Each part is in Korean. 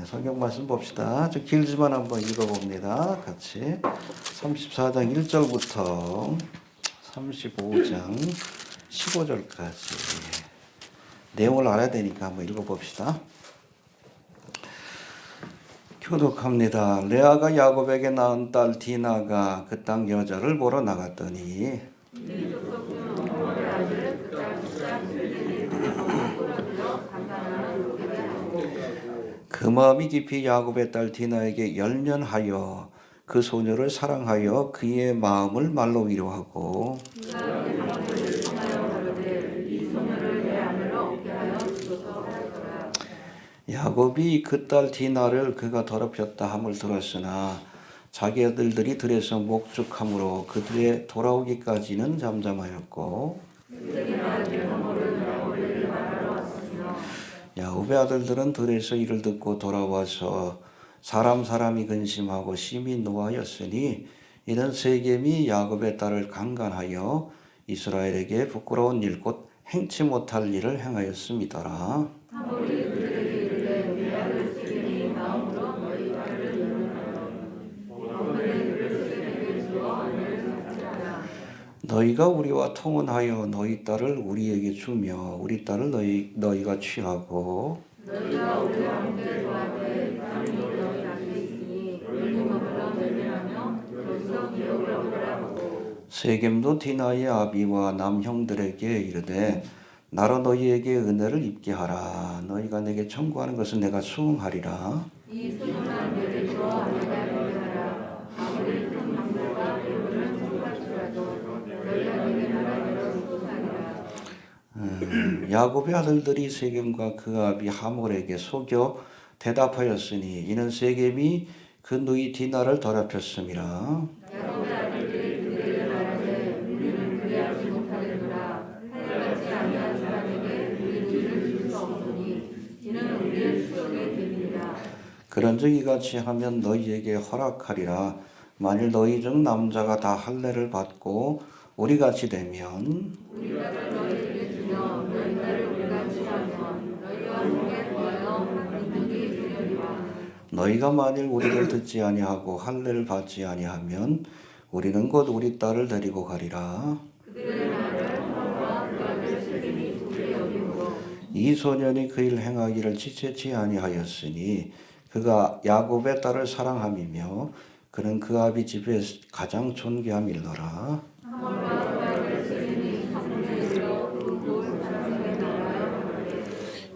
성경 말씀 봅시다. 좀 길지만 한번 읽어봅니다. 같이 34장 1절부터 35장 15절까지 내용을 알아야 되니까 한번 읽어봅시다. 교독합니다. 레아가 야곱에게 낳은 딸 디나가 그 땅 여자를 보러 나갔더니 그 마음이 깊이 야곱의 딸 디나에게 열련하여 그 소녀를 사랑하여 그의 마음을 말로 위로하고 야곱이 그 딸 디나를 그가 더럽혔다 함을 들었으나 자기 아들들이 들에서 목축함으로 그들의 돌아오기까지는 잠잠하였고 야곱의 아들들은 들에서 이를 듣고 돌아와서 사람이 근심하고 심히 노하였으니 이는 세겜이 야곱의 딸을 강간하여 이스라엘에게 부끄러운 일 곧 행치 못할 일을 행하였음이더라. 너희가 우리와 통혼하여 너희 딸을 우리에게 주며 우리 딸을 너희가 취하고 너희가 우리와 함께 거하되 땅이 너희 앞에 있으니 너희 먹으러 멸면하며 여기서 기업을 얻으라고 세겜도 디나의 아비와 남형들에게 이르되 나로 너희에게 은혜를 입게 하라. 너희가 내게 청구하는 것은 내가 수응하리라. 이 수응한 내를 주어 내가 빌게 하라. 아무리 큰 망대와 배우를 청구할지라도 야곱의 아들들이 세겜과 그 아비 하몰에게 속여 대답하였으니 이는 세겜이 그 누이 디나를 더럽혔음이라. 야곱의 아들들이 그에게 말하되 우리는 그리하지 못하겠노라. 하여같이 아니한 사람에게 우리 누이를 줄 수 없으니 이는 우리의 수욕의 기밀이라. 그런즉 이같이 하면 너희에게 허락하리라. 만일 너희 중 남자가 다 할례를 받고 우리같이 되면 우리가 너희에게 주며 너희 딸을 우리가 취하면 너희와 함께 거하여 한 민족이 되리라. 너희가 만일 우리를 듣지 아니하고 할례를 받지 아니하면 우리는 곧 우리 딸을 데리고 가리라. 그들의 말을 하모와 그 아들 세겜이 도리 여기므로 이 소년이 그 일 행하기를 지체치 아니하였으니 그가 야곱의 딸을 사랑함이며 그는 그 아비 집에 가장 존귀함이더라.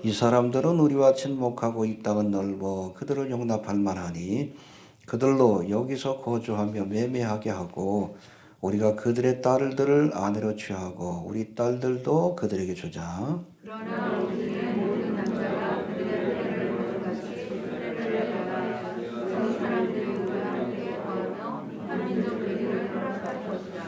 이 사람들은 우리와 친목하고 이 땅은 넓어 그들을 용납할 만하니 그들로 여기서 거주하며 매매하게 하고 우리가 그들의 딸들을 아내로 취하고 우리 딸들도 그들에게 주자. 그러나 우리의 모든 남자가 그들의 딸을 보는 같이 그들을 받아 그 사람들이 우리와 함께 거하며 한 민족 되기를 허락할 것이다.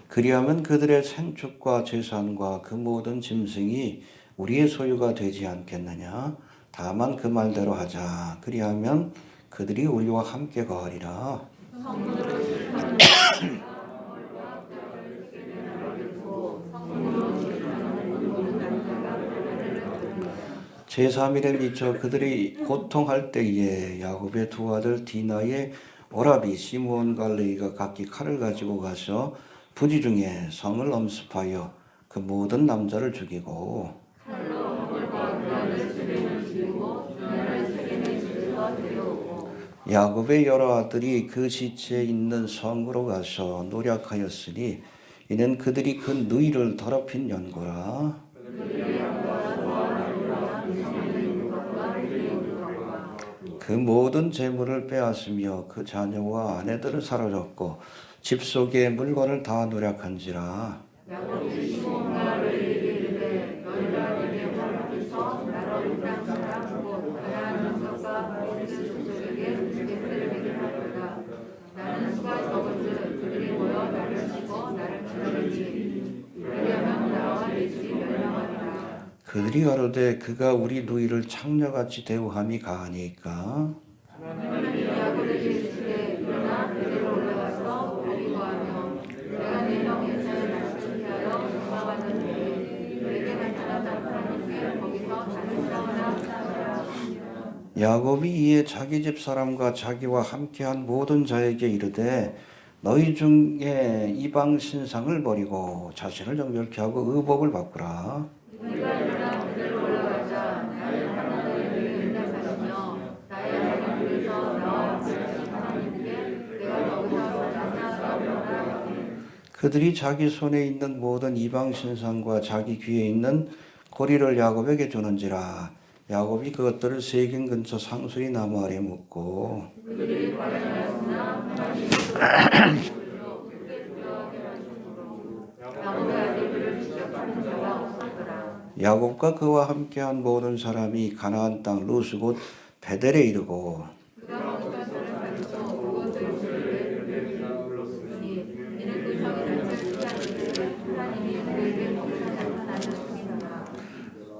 그리하면 그들의 생축과 재산과 그 모든 짐승이 우리의 소유가 되지 않겠느냐? 다만 그 말대로 하자. 그리하면 그들이 우리와 함께 거하리라. 제3일에 미쳐 그들이 고통할 때에 야곱의 두 아들 디나의 오라비 시므온과 레이가 각기 칼을 가지고 가서 부지 중에 성을 엄습하여 그 모든 남자를 죽이고 야곱의 여러 아들이 그 시체에 있는 성으로 가서 노략하였으니 이는 그들이 그 누이를 더럽힌 연고라. 그 모든 재물을 빼앗으며 그 자녀와 아내들을 사로잡고 집 속의 물건을 다 노략한지라. 야곱이 시몬과 레위에게 이르되 너희가 내게 허락해서 나로 이 땅 사람 곧 가나안 족속과 모리스 족속에게 주객들을 먹게 하리로다. 나는 수가 적은즉 그들이 모여 나를 치고 나를 죽이리니 그리하면 나와 내 집이 멸망하리라. 그들이 가로되 그가 우리 누이를 창녀같이 대우함이 가하니까 하나님이 야곱에게 이르시되 일어나 내게로 올라가서 달리고 하며 내가 내 형 에사의 낯을 피하여 도망하는 후에 내게 나타났다 하나님께 거기서 다른 싸우나 싸우라. 야곱이 이에 자기 집 사람과 자기와 함께한 모든 자에게 이르되 너희 중에 이방 신상을 버리고 자신을 정결케 하고 의복을 바꾸라. 그들이 자기 손에 있는 모든 이방 신상과 자기 귀에 있는 고리를 야곱에게 주는지라. 야곱이 그것들을 세겜 근처 상수리 나무 아래 묻고 야곱과 그와 함께한 모든 사람이 가나안 땅 루스 곧 베델에 이르고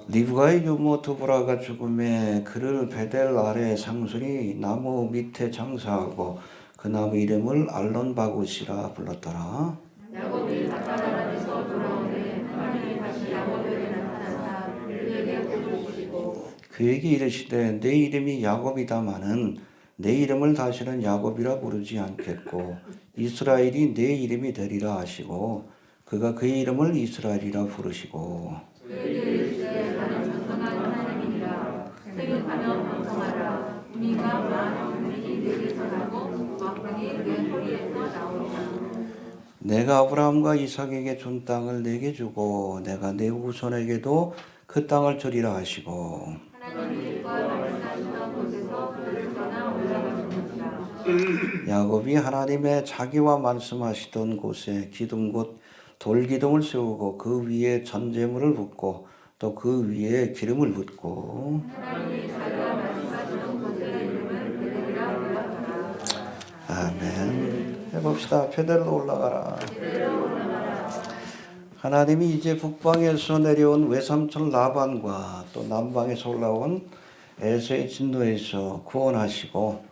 리브가의 유모 두브라가 죽음에 그를 베델 아래 상수리 나무 밑에 장사하고 그 나무 이름을 알론바굿이라 불렀더라. 야곱이 바다나라에서 돌아오매 하나님이 다시 야곱에게 나타나사 그에게 복을 주시고 그에게 이르시되 내 이름이 야곱이다마는 내 이름을 다시는 야곱이라 부르지 않겠고 이스라엘이 내 이름이 되리라 하시고 그가 그의 이름을 이스라엘이라 부르시고 그에게 이르시되 나는 전능한 하나님이니라 생육하며 번성하라 우리가 많은 우리 내게서 나고 왕권이 내 허리에서 나오리라. 내가 아브라함과 이삭에게 준 땅을 내게 주고 내가 내 후손에게도 그 땅을 주리라 하시고 하나님이 그와 말씀하시던 곳에서 그를 떠나 올라가셨느니라. 야곱이 하나님의 자기와 말씀하시던 곳에 기둥 곧 돌기둥을 세우고 그 위에 전제물을 붓고 또 그 위에 기름을 붓고 하나님이 자기와 말씀하시던 곳의 이름을 베델이라 불렀더라. 아멘. 해봅시다. 베델로 올라가라. 하나님이 이제 북방에서 내려온 외삼촌 라반과 또 남방에서 올라온 에서의 진노에서 구원하시고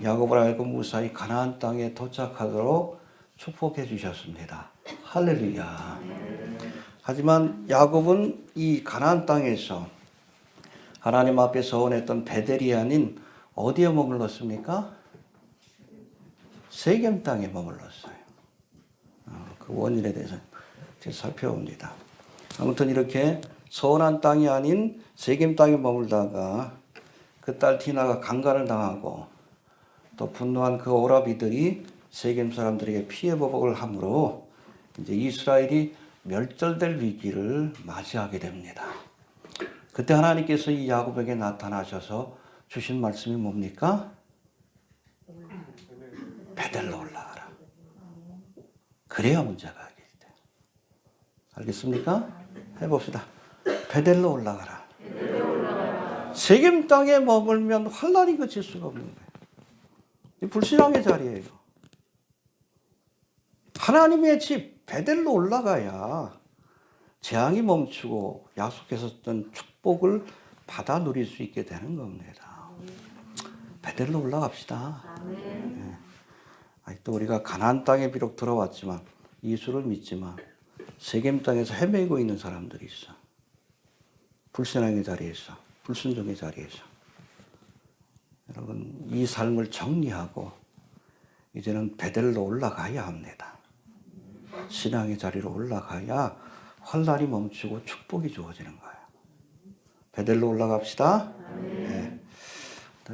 야곱을 알고 무사히 가나안 땅에 도착하도록 축복해 주셨습니다. 할렐루야. 하지만 야곱은 이 가나안 땅에서 하나님 앞에 서원했던 베델이 아닌 어디에 머물렀습니까? 세겜 땅에 머물렀어요. 그 원인에 대해서 살펴봅니다. 아무튼 이렇게 서원한 땅이 아닌 세겜 땅에 머물다가 그 딸 디나가 강간을 당하고 또 분노한 그 오라비들이 세겜 사람들에게 피해 보복을 함으로 이제 이스라엘이 멸절될 위기를 맞이하게 됩니다. 그때 하나님께서 이 야곱에게 나타나셔서 주신 말씀이 뭡니까? 베델로 올라가라. 그래야 문제가 해결돼. 알겠습니까? 해봅시다. 베델로 올라가라. 세겜 땅에 머물면 환난이 그칠 수가 없는 거예요. 이 불신앙의 자리예요. 하나님의 집 베델로 올라가야 재앙이 멈추고 약속했었던 축복을 받아 누릴 수 있게 되는 겁니다. 베델로 올라갑시다. 네. 아직도 우리가 가나안 땅에 비록 들어왔지만 예수를 믿지만 세겜 땅에서 헤매고 있는 사람들이 있어. 불신앙의 자리에서, 불순종의 자리에서. 여러분 이 삶을 정리하고 이제는 베델로 올라가야 합니다. 신앙의 자리로 올라가야 환난이 멈추고 축복이 주어지는 거예요. 베델로 올라갑시다. 네.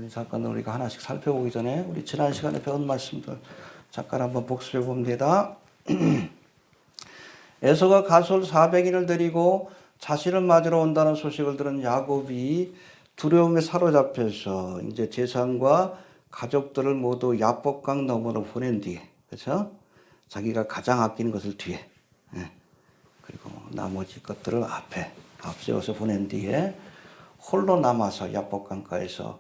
잠깐 우리가 하나씩 살펴보기 전에 우리 지난 시간에 배운 말씀들 잠깐 한번 복습해 봅니다. 에서가 가솔 400인을 데리고 자신을 맞으러 온다는 소식을 들은 야곱이 두려움에 사로잡혀서 이제 재산과 가족들을 모두 야복강 너머로 보낸 뒤에, 그렇죠? 자기가 가장 아끼는 것을 뒤에, 그리고 나머지 것들을 앞에 앞세워서 보낸 뒤에 홀로 남아서 야복강가에서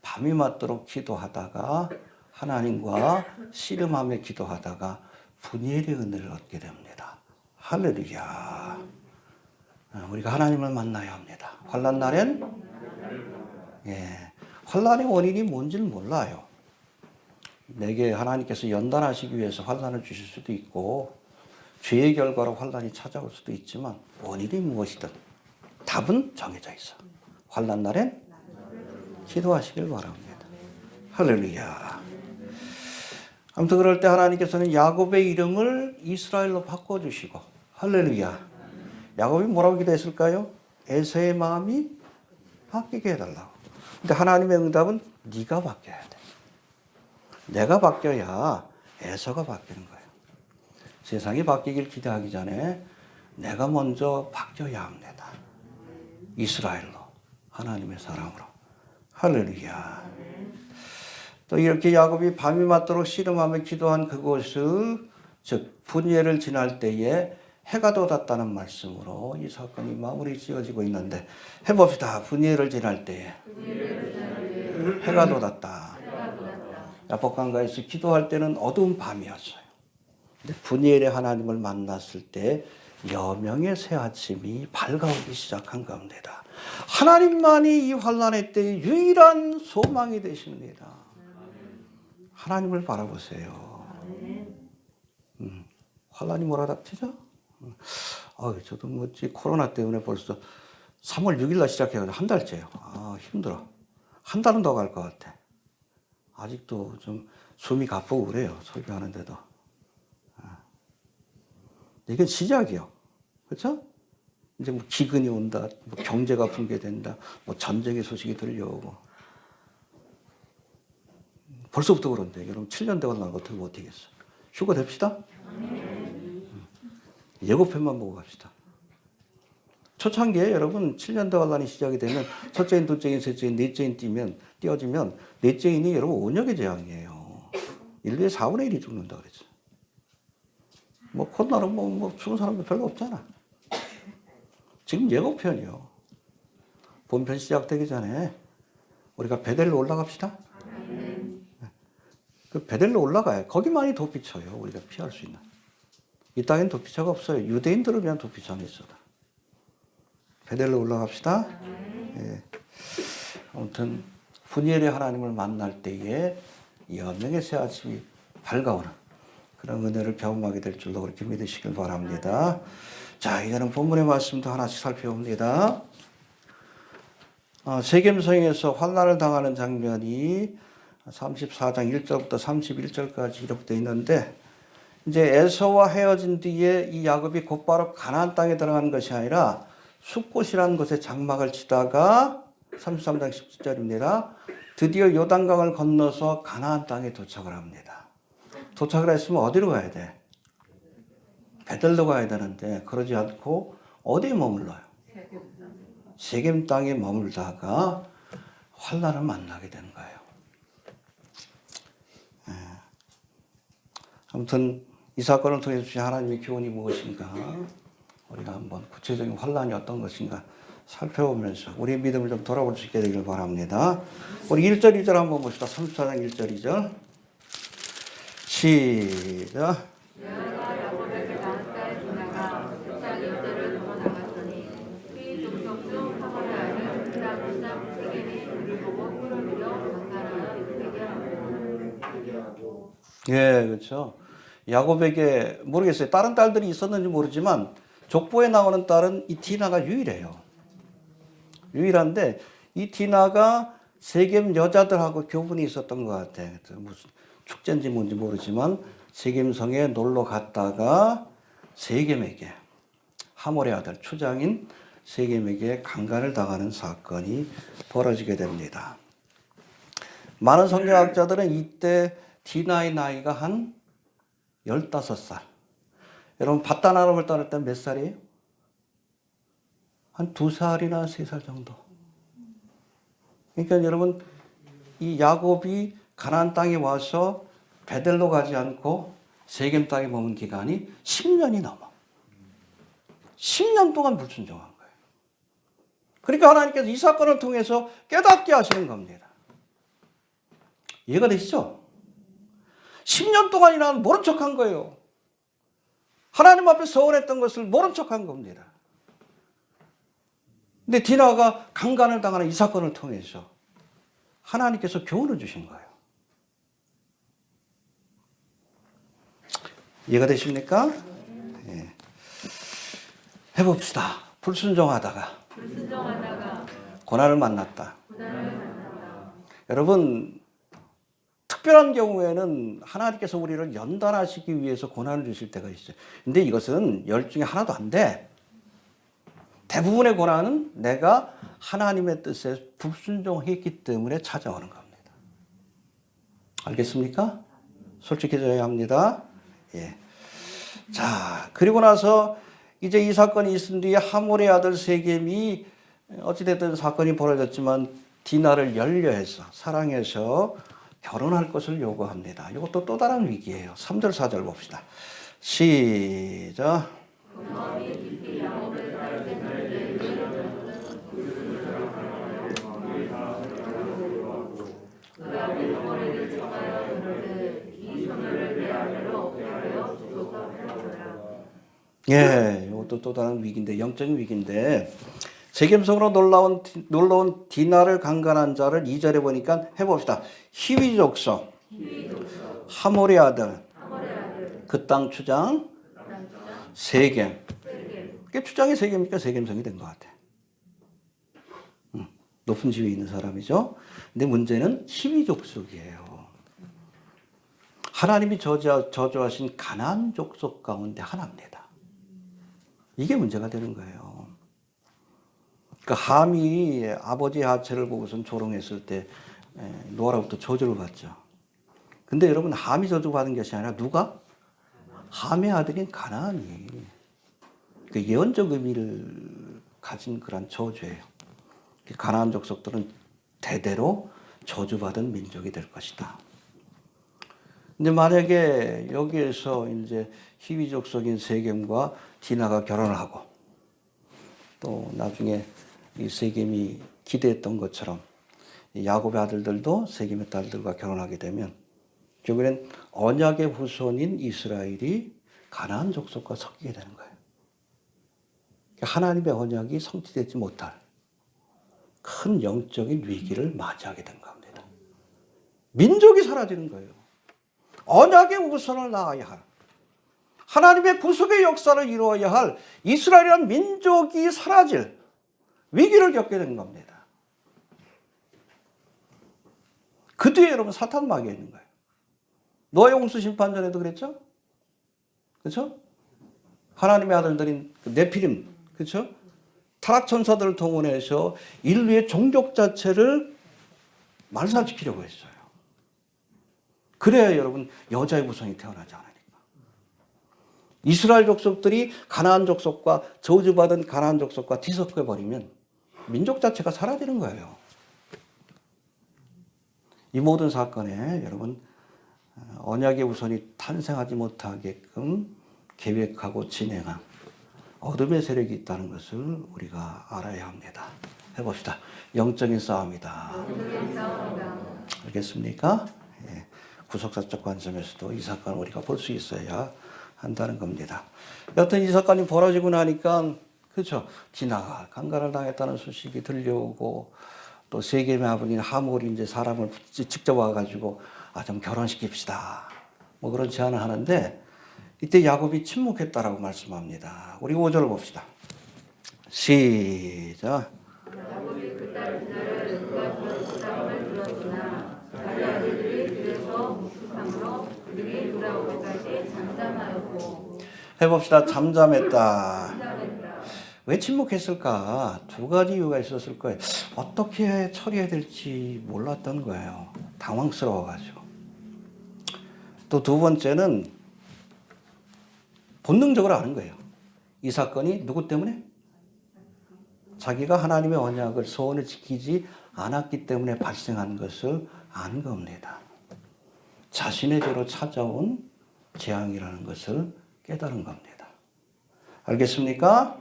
밤이 맞도록 기도하다가 하나님과 씨름하며 기도하다가 분이엘의 은혜를 얻게 됩니다. 할렐루야. 우리가 하나님을 만나야 합니다. 환난 날엔 환난의 원인이 뭔지는 몰라요. 내게 하나님께서 연단하시기 위해서 환난을 주실 수도 있고 죄의 결과로 환난이 찾아올 수도 있지만 원인이 무엇이든 답은 정해져 있어. 환난 날엔 기도하시길 바랍니다. 할렐루야. 아무튼 그럴 때 하나님께서는 야곱의 이름을 이스라엘로 바꿔주시고, 할렐루야. 야곱이 뭐라고 기도했을까요? 에서의 마음이 바뀌게 해달라고. 근데 하나님의 응답은 네가 바뀌어야 돼. 내가 바뀌어야 에서가 바뀌는 거예요. 세상이 바뀌길 기대하기 전에 내가 먼저 바뀌어야 합니다. 이스라엘로, 하나님의 사람으로. 할렐루야. 또 이렇게 야곱이 밤이 맞도록 씨름하며 기도한 그곳을, 즉 분예를 지날 때에 해가 돋았다는 말씀으로 이 사건이 마무리 지어지고 있는데, 해봅시다. 분예를 지날 때에 해가 돋았다. 야복강가에서 기도할 때는 어두운 밤이었어요. 근데 분예의 하나님을 만났을 때 여명의 새 아침이 밝아오기 시작한 겁니다. 하나님만이 이 환난의 때의 유일한 소망이 되십니다. 하나님을 바라보세요. 환난이 뭐라 닥치죠? 저도 코로나 때문에 벌써 3월 6일 날 시작해가지고 한 달째요. 힘들어. 한 달은 더 갈 것 같아. 아직도 좀 숨이 가쁘고 그래요. 설교하는데도. 이건 시작이요. 그렇죠? 이제 뭐 기근이 온다, 뭐 경제가 붕괴된다, 뭐 전쟁의 소식이 들려오고. 벌써부터 그런데 여러분 7년 되고 나면 어떻게 버티겠어? 휴가 됩시다. 예고편만 보고 갑시다. 초창기에 여러분 7년 대환란이 시작이 되면 첫째인, 둘째인, 셋째인, 넷째인 띄어지면 넷째인이 여러분 온역의 재앙이에요. 인류의 4분의 1이 죽는다 그랬죠. 뭐 코로나로 뭐 죽은 사람도 별로 없잖아. 지금 예고편이요. 본편 시작되기 전에 우리가 베델로 올라갑시다. 그 베델로 올라가야 거기만이 도피처예요. 우리가 피할 수 있는. 이 땅엔 도피처가 없어요. 유대인들을 위한 도피처는 있어도. 베델로 올라갑시다. 예. 아무튼 분이엘의 하나님을 만날 때에 여명의 새 아침이 밝아오는 그런 은혜를 경험하게 될 줄로 그렇게 믿으시길 바랍니다. 자, 이제는 본문의 말씀도 하나씩 살펴봅니다. 세겜성에서 환난을 당하는 장면이 34장 1절부터 31절까지 기록되어 있는데, 이제 에서와 헤어진 뒤에 이 야곱이 곧바로 가나안 땅에 들어가는 것이 아니라 숫곳이라는 곳에 장막을 치다가 33장 17절입니다. 드디어 요단강을 건너서 가나안 땅에 도착을 합니다. 도착을 했으면 어디로 가야 돼? 베델로 가야 되는데 그러지 않고 어디에 머물러요? 세겜 땅에 머물다가 환난을 만나게 되는 거예요. 아무튼 이 사건을 통해서 주신 하나님의 교훈이 무엇인가, 우리가 한번 구체적인 환난이 어떤 것인가 살펴보면서 우리의 믿음을 좀 돌아볼 수 있게 되길 바랍니다. 우리 1절 2절 한번 봅시다. 34장 1절 2절 시작. 예, 그렇죠. 야곱에게 모르겠어요. 다른 딸들이 있었는지 모르지만 족보에 나오는 딸은 이 디나가 유일해요. 유일한데 이 디나가 세겜 여자들하고 교분이 있었던 것 같아. 무슨 축제인지 뭔지 모르지만 세겜성에 놀러 갔다가 세겜에게, 하몰의 아들 추장인 세겜에게 강간을 당하는 사건이 벌어지게 됩니다. 많은 성경학자들은 이때 디나의 나이가 한 15살. 여러분 밧단아람을 떠날 때 몇 살이에요? 한 2살이나 3살 정도. 그러니까 여러분 이 야곱이 가나안 땅에 와서 베델로 가지 않고 세겜 땅에 머문 기간이 10년이 넘어. 10년 동안 불순종한 거예요. 그러니까 하나님께서 이 사건을 통해서 깨닫게 하시는 겁니다. 이해가 되시죠? 10년 동안이나 모른 척한 거예요. 하나님 앞에 서원했던 것을 모른 척한 겁니다. 근데 디나가 강간을 당하는 이 사건을 통해서 하나님께서 교훈을 주신 거예요. 이해가 되십니까? 예. 해봅시다. 불순종하다가 고난을 만났다. 여러분, 특별한 경우에는 하나님께서 우리를 연단하시기 위해서 고난을 주실 때가 있어요. 근데 이것은 열 중에 하나도 안 돼. 대부분의 고난은 내가 하나님의 뜻에 불순종했기 때문에 찾아오는 겁니다. 알겠습니까? 솔직해져야 합니다. 예. 자, 그리고 나서 이제 이 사건이 있은 뒤에 하몰의 아들 세겜이 어찌됐든 사건이 벌어졌지만 디나를 열려해서 사랑해서 결혼할 것을 요구합니다. 이것도 또 다른 위기예요. 3절 4절 봅시다. 시작. 예, 이것도 또 다른 위기인데, 영적인 위기인데, 세겜성으로 놀러온 디나를 강간한 자를 2절에 보니까 해봅시다. 히위 족속, 하몰의 아들, 그 땅 추장, 세겜. 그게 추장이 세겜이니까 세겜성이 된 것 같아. 높은 지위에 있는 사람이죠. 근데 문제는 히위 족속이에요. 하나님이 저주하신 가나안 족속 가운데 하나입니다. 이게 문제가 되는 거예요. 그 함이 아버지 하체를 보고선 조롱했을 때 노아로부터 저주를 받죠. 근데 여러분, 함이 저주받은 것이 아니라 누가? 함의 아들인 가나안이. 그 예언적 의미를 가진 그런 저주예요. 가나안 족속들은 대대로 저주받은 민족이 될 것이다. 근데 만약에 여기에서 이제 히위 족속인 세겜과 디나가 결혼을 하고 또 나중에 이 세겜이 기대했던 것처럼 야곱의 아들들도 세겜의 딸들과 결혼하게 되면 결국엔 언약의 후손인 이스라엘이 가나안 족속과 섞이게 되는 거예요. 하나님의 언약이 성취되지 못할 큰 영적인 위기를 맞이하게 된 겁니다. 민족이 사라지는 거예요. 언약의 우선을 나아야 할, 하나님의 구속의 역사를 이루어야 할 이스라엘이라는 민족이 사라질 위기를 겪게 된 겁니다. 그 뒤에 여러분 사탄 마귀가 있는 거예요. 노아의 홍수 심판 전에도 그랬죠? 그렇죠? 하나님의 아들들인 네피림, 그렇죠? 타락 천사들을 동원해서 인류의 종족 자체를 말살시키려고 했어요. 그래야 여러분 여자의 구성이 태어나지 않으니까. 이스라엘 족속들이 가나안 족속과 저주받은 가나안 족속과 뒤섞여 버리면 민족 자체가 사라지는 거예요. 이 모든 사건에 여러분 언약의 우선이 탄생하지 못하게끔 계획하고 진행한 어둠의 세력이 있다는 것을 우리가 알아야 합니다. 해봅시다. 영적인 싸움이다. 알겠습니까? 예. 구속사적 관점에서도 이 사건을 우리가 볼 수 있어야 한다는 겁니다. 여튼 이 사건이 벌어지고 나니까 그렇죠. 디나가 강간을 당했다는 소식이 들려오고 또 세겜의 아버님 하몰이 이제 사람을 직접 와가지고 좀 결혼시킵시다. 뭐 그런 제안을 하는데 이때 야곱이 침묵했다라고 말씀합니다. 우리 5절을 봅시다. 시작. 야곱이 그 딸 디나를 누가 주장을 들었으나 자기 아들들이 들에서 묵묵함으로 그들이 돌아오기까지 잠잠하였고. 해봅시다. 잠잠했다. 왜 침묵했을까? 두 가지 이유가 있었을 거예요. 어떻게 처리해야 될지 몰랐던 거예요. 당황스러워가지고. 또 두 번째는 본능적으로 아는 거예요. 이 사건이 누구 때문에? 자기가 하나님의 언약을 소원을 지키지 않았기 때문에 발생한 것을 아는 겁니다. 자신의 죄로 찾아온 재앙이라는 것을 깨달은 겁니다. 알겠습니까?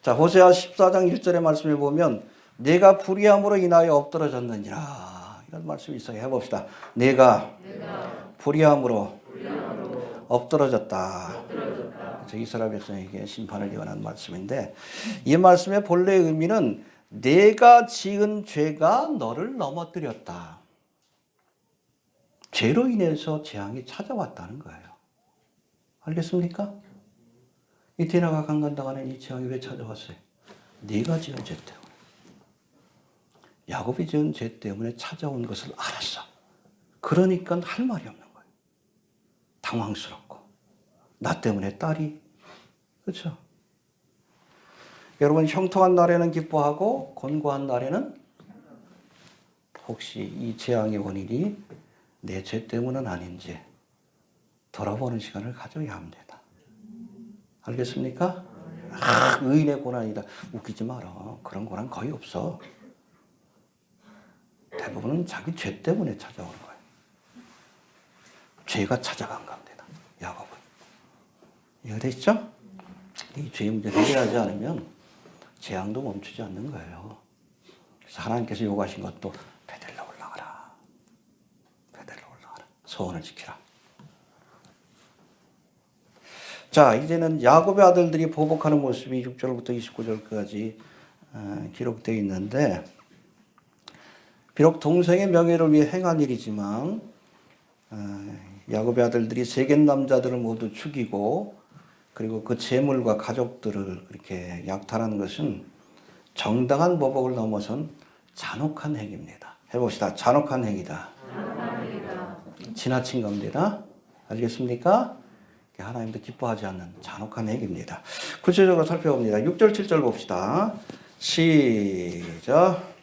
자, 호세아 14장 1절의 말씀에 보면 내가 불의함으로 인하여 엎드러졌느니라 이런 말씀이 있어요. 해봅시다. 내가 불의함으로 엎드러졌다. 이스라엘 백성에게 심판을 예언한 말씀인데 이 말씀의 본래 의미는 내가 지은 죄가 너를 넘어뜨렸다. 죄로 인해서 재앙이 찾아왔다는 거예요. 알겠습니까? 이 디나가 강간당하는 이 재앙이 왜 찾아왔어요? 네가 지은 죄 때문에. 야곱이 지은 죄 때문에 찾아온 것을 알았어. 그러니까 할 말이 없는 거예요. 당황스럽고. 나 때문에 딸이. 그렇죠? 여러분, 형통한 날에는 기뻐하고 곤고한 날에는 혹시 이 재앙의 원인이 내 죄 때문은 아닌지 돌아보는 시간을 가져야 합니다. 알겠습니까? 의인의 고난이다. 웃기지 마라. 그런 고난 거의 없어. 대부분은 자기 죄 때문에 찾아오는 거예요. 죄가 찾아간 겁니다. 야곱은. 이해되시죠? 이 죄 문제를 해결하지 않으면 재앙도 멈추지 않는 거예요. 그래서 하나님께서 요구하신 것도 베델로 올라가라. 베델로 올라가라. 소원을 지키라. 자, 이제는 야곱의 아들들이 보복하는 모습이 6절부터 29절까지 기록되어 있는데, 비록 동생의 명예를 위해 행한 일이지만 야곱의 아들들이 세겜 남자들을 모두 죽이고 그리고 그 재물과 가족들을 그렇게 약탈하는 것은 정당한 보복을 넘어선 잔혹한 행위입니다. 해봅시다. 잔혹한 행위다. 지나친 겁니다. 알겠습니까? 하나님도 기뻐하지 않는 잔혹한 행위입니다. 구체적으로 살펴봅니다. 6절, 7절 봅시다. 시작.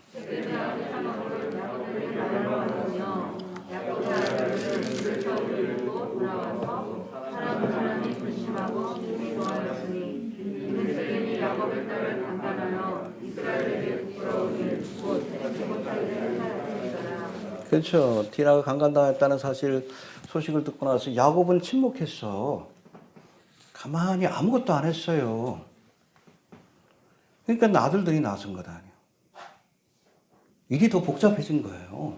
그렇죠. 디나가 강간당했다는 사실 소식을 듣고 나서 야곱은 침묵했어. 가만히 아무것도 안 했어요. 그러니까 아들들이 나선 거다 아니에요. 일이 더 복잡해진 거예요.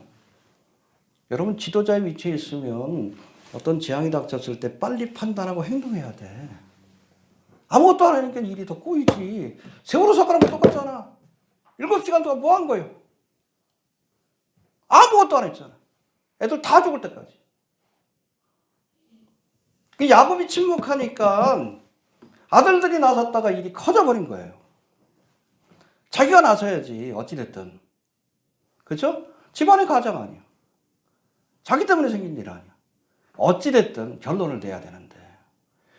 여러분, 지도자의 위치에 있으면 어떤 재앙이 닥쳤을 때 빨리 판단하고 행동해야 돼. 아무것도 안 하니까 일이 더 꼬이지. 세월호 사건하고 똑같잖아. 7시간 동안 뭐 한 거예요? 아무것도 안 했잖아. 애들 다 죽을 때까지. 그 야곱이 침묵하니까 아들들이 나섰다가 일이 커져버린 거예요. 자기가 나서야지, 어찌됐든. 그렇죠? 집안의 가장 아니야. 자기 때문에 생긴 일 아니야. 어찌됐든 결론을 내야 되는데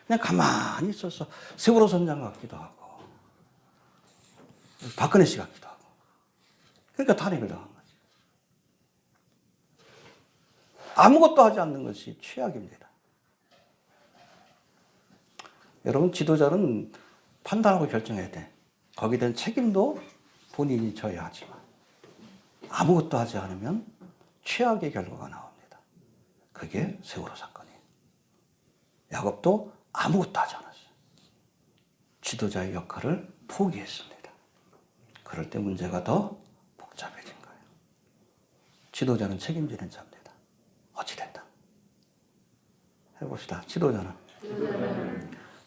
그냥 가만히 있어서 세월호 선장 같기도 하고 박근혜 씨 같기도 하고. 그러니까 탄핵을 당한 거지. 아무것도 하지 않는 것이 최악입니다. 여러분, 지도자는 판단하고 결정해야 돼. 거기에 대한 책임도 본인이 져야 하지만 아무것도 하지 않으면 최악의 결과가 나옵니다. 그게 세월호 사건이에요. 야곱도 아무것도 하지 않았어요. 지도자의 역할을 포기했습니다. 그럴 때 문제가 더 복잡해진 거예요. 지도자는 책임지는 자입니다. 어찌됐다. 해봅시다. 지도자는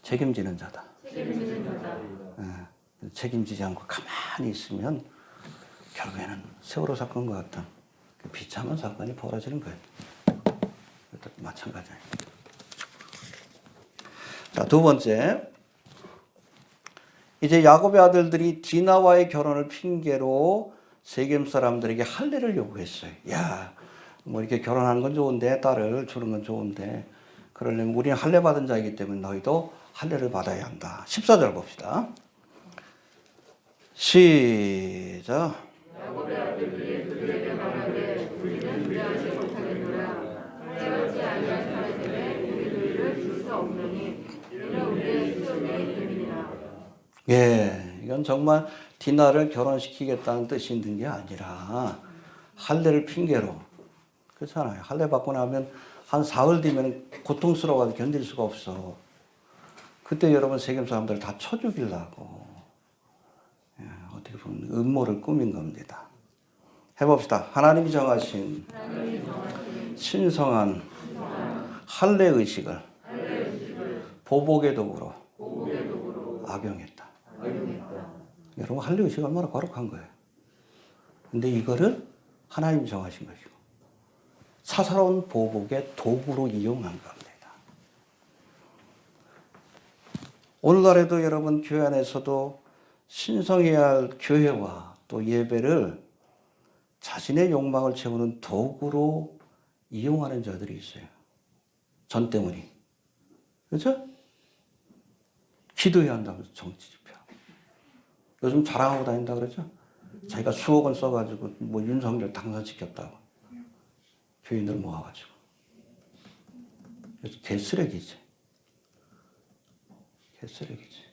책임지는 자다. 책임지지 않고 가만히 있으면 결국에는 세월호 사건과 같은 그 비참한 사건이 벌어지는 거예요. 이것도 마찬가지예요. 자, 두 번째. 이제 야곱의 아들들이 디나와의 결혼을 핑계로 세겜 사람들에게 할례를 요구했어요. 야, 뭐 이렇게 결혼하는 건 좋은데, 딸을 주는 건 좋은데, 그러려면 우리는 할례 받은 자이기 때문에 너희도 할례를 받아야 한다. 14절 봅시다. 시작. 야곱의 아들들이 그들에게 말하되 우리는 그리하지 못하겠노라. 할례받지 아니한 사람에게 우리 너희를 줄 수 없느니 이는 우리의 수족의 이름이니라. 예, 이건 정말 디나를 결혼시키겠다는 뜻이 있는 게 아니라 할례를 핑계로. 그렇잖아요. 할례 받고 나면 한 사흘 뒤면 고통스러워서 견딜 수가 없어. 그때 여러분 세겜 사람들 다 쳐 죽이려고. 예, 어떻게 보면 음모를 꾸민 겁니다. 해봅시다. 하나님이 정하신 신성한 할례 의식을 보복의 도구로 악용했다. 여러분, 할례 의식이 얼마나 거룩한 거예요. 근데 이거를 하나님이 정하신 것이고 사사로운 보복의 도구로 이용한 겁니다. 오늘날에도 여러분 교회 안에서도 신성해야 할 교회와 또 예배를 자신의 욕망을 채우는 도구로 이용하는 자들이 있어요. 전 때문에. 그렇죠? 기도해야 한다면서 정치 집회. 요즘 자랑하고 다닌다 그러죠? 자기가 수억 원 써가지고 뭐 윤석열 당선시켰다고. 교인들 모아가지고. 그래서 개쓰레기지. 개쓰레기지.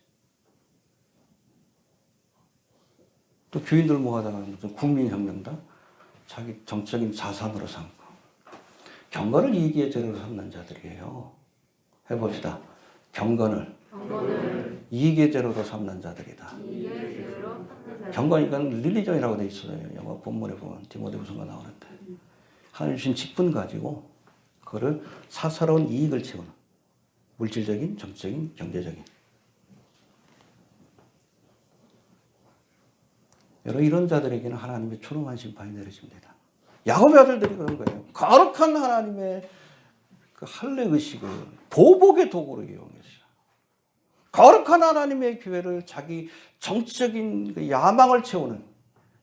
또 교인들 모아다가 무슨 국민혁명당? 자기 정적인 자산으로 삼고. 경건을 이익의 재료로 삼는 자들이에요. 해봅시다. 경건을 이익의 재료로 삼는 자들이다. 경건, 이건 릴리전이라고 돼 있어요. 영어 본문에 보면 디모데후서가 나오는데. 하나님 주신 직분 가지고 그거를 사사로운 이익을 채우는 물질적인, 정적인, 경제적인. 여러분 이런 자들에게는 하나님의 초롱한 심판이 내려집니다. 야곱의 아들들이 그런 거예요. 거룩한 하나님의 그 할례 의식을 보복의 도구로 이용했어요. 거룩한 하나님의 교회를 자기 정치적인 그 야망을 채우는,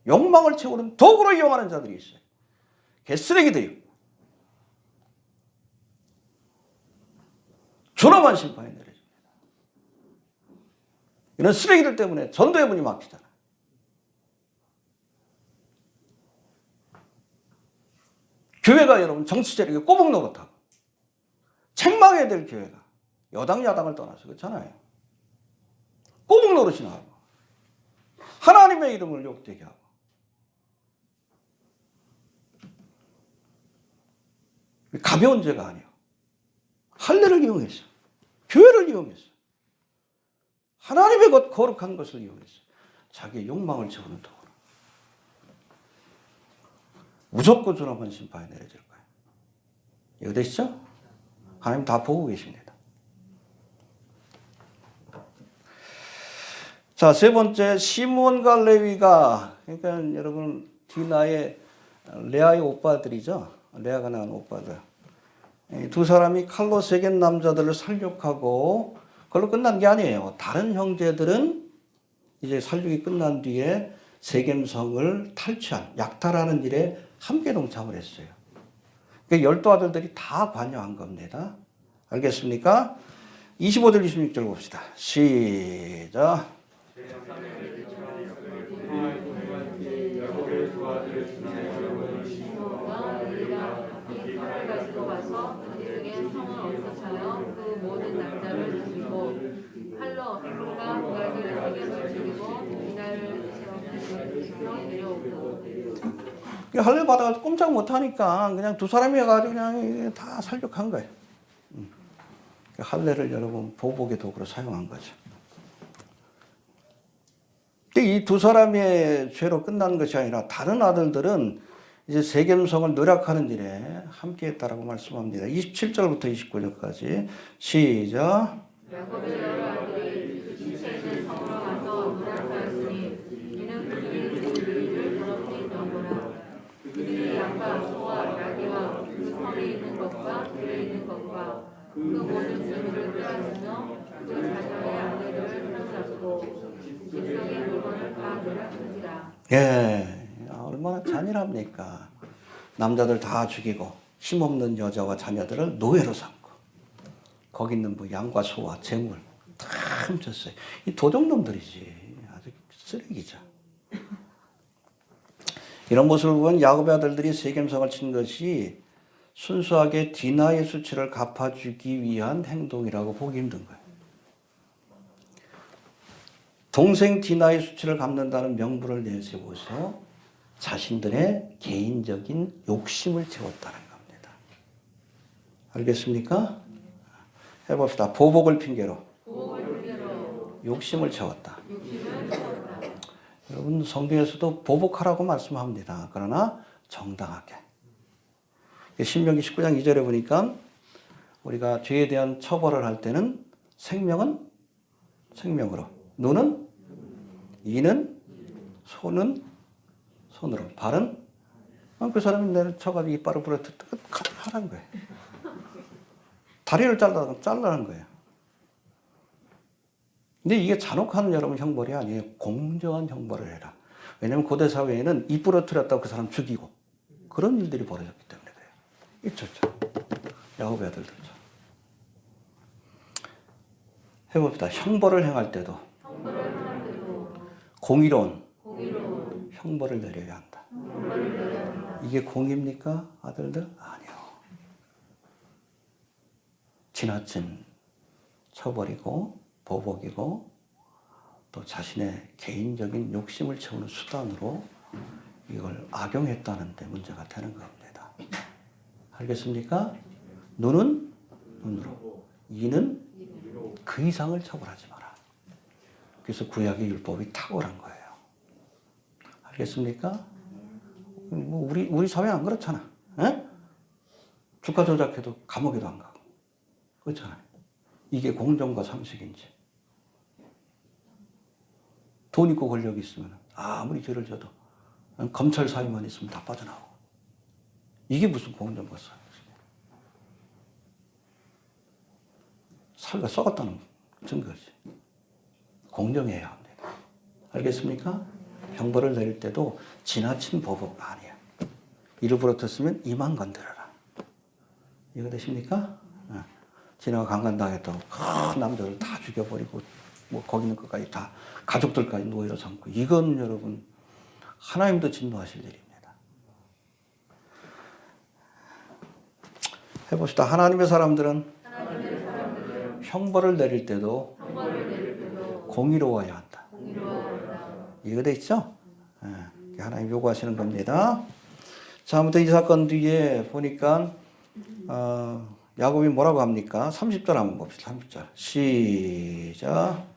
욕망을 채우는 도구로 이용하는 자들이 있어요. 개쓰레기들이요. 존엄한 심판이 내려집니다. 이런 쓰레기들 때문에 전도의 문이 막히잖아요. 교회가 여러분 정치 재력에 꼬북 노릇하고 책망해야 될 교회가 여당 야당을 떠나서 그렇잖아요. 꼬북 노릇이나 하고 하나님의 이름을 욕되게 하고 가벼운 죄가 아니에요. 할례를 이용했어. 교회를 이용했어. 하나님의 것 거룩한 것을 이용했어. 자기의 욕망을 채우는 도구로. 무조건 존엄한 심판이 내려질 거예요. 이거 되시죠? 하나님 다 보고 계십니다. 자, 세 번째, 시몬과 레위가, 그러니까 여러분 디나의 레아의 오빠들이죠. 레아가 낳은 오빠들. 두 사람이 칼로 세겜 남자들을 살육하고 그걸로 끝난 게 아니에요. 다른 형제들은 이제 살육이 끝난 뒤에 세겜성을 탈취한, 약탈하는 일에 함께 동참을 했어요. 그러니까 12아들들이 다 관여한 겁니다. 알겠습니까? 25절 26절 봅시다. 시작. 할례 받아가지고 꼼짝 못하니까 그냥 두 사람이 해가지고 그냥 다 살육한 거예요. 할례를 여러분 보복의 도구로 사용한 거죠. 근데 이 두 사람의 죄로 끝난 것이 아니라 다른 아들들은 이제 세겜성을 노력하는 일에 함께했다라고 말씀합니다. 27절부터 29절까지 시작. 야곱의 여러 아들이 지체 있는 성으로 가서 노력하였으니 이는 그들이 그들을 더럽히더라. 그들이 양과 소와 나귀와 그 성에 있는 것과 들에 있는 것과 그 모든 재물을 빼앗으며 그 자녀의 아내를 사로잡고 집속의 물건을 다 노력한지라. 예, 얼마나 잔인합니까? 남자들 다 죽이고 힘없는 여자와 자녀들을 노예로 삼고 거기 있는 뭐 양과 소와 재물 다 훔쳤어요. 이 도둑놈들이지. 아주 쓰레기죠. 이런 모습을 보면 야곱의 아들들이 세겜성을 친 것이 순수하게 디나의 수치를 갚아주기 위한 행동이라고 보기 힘든 거예요. 동생 디나의 수치를 갚는다는 명분을 내세워서 자신들의 개인적인 욕심을 채웠다는 겁니다. 알겠습니까? 해봅시다. 보복을 핑계로 욕심을 채웠다. 여러분 성경에서도 보복하라고 말씀합니다. 그러나 정당하게. 신명기 19장 2절에 보니까 우리가 죄에 대한 처벌을 할 때는 생명은 생명으로, 눈은 이는 손은 손으로, 발은 그 사람이 내를 쳐가지고 이빨을 부러뜨려 하라는 거예요. 다리를 잘라는 거예요. 근데 이게 잔혹한 여러분 형벌이 아니에요. 공정한 형벌을 해라. 왜냐하면 고대 사회에는 입 부러뜨렸다고 그 사람 죽이고 그런 일들이 벌어졌기 때문에 그래요. 있었죠. 야곱의 아들들죠. 해봅시다. 형벌을 행할 때도 공의로운 형벌을 내려야 한다. 이게 공입니까? 아들들? 아니요. 지나친 처벌이고 보복이고 또 자신의 개인적인 욕심을 채우는 수단으로 이걸 악용했다는 데 문제가 되는 겁니다. 알겠습니까? 눈은 눈으로, 이는 그 이상을 처벌하지 마라. 그래서 구약의 율법이 탁월한 거예요. 알겠습니까? 뭐 우리 사회 안 그렇잖아. 에? 주가 조작해도 감옥에도 안 가고 그렇잖아요. 이게 공정과 상식인지. 돈 있고 권력이 있으면 아무리 죄를 져도 검찰 사위만 있으면 다 빠져나오고. 이게 무슨 공정과 상식이야. 사회가 썩었다는 증거지. 공정해야 합니다. 알겠습니까? 형벌을 내릴 때도 지나친 보복 아니야. 이를 부러뜨렸으면 이만 건드려라. 이거 되십니까? 지나가 강간당했다고 큰 남자를 다 죽여버리고 뭐 거기 있는 것까지 다 가족들까지 노예로 삼고 이건 여러분 하나님도 진노하실 일입니다. 해봅시다. 하나님의 사람들은 형벌을 내릴 때도 공의로워야 한다. 이해가 있죠? 하나님 요구하시는 겁니다. 자, 아무튼 이 사건 뒤에 보니까 야곱이 뭐라고 합니까? 30절 한번 봅시다. 30절 시작.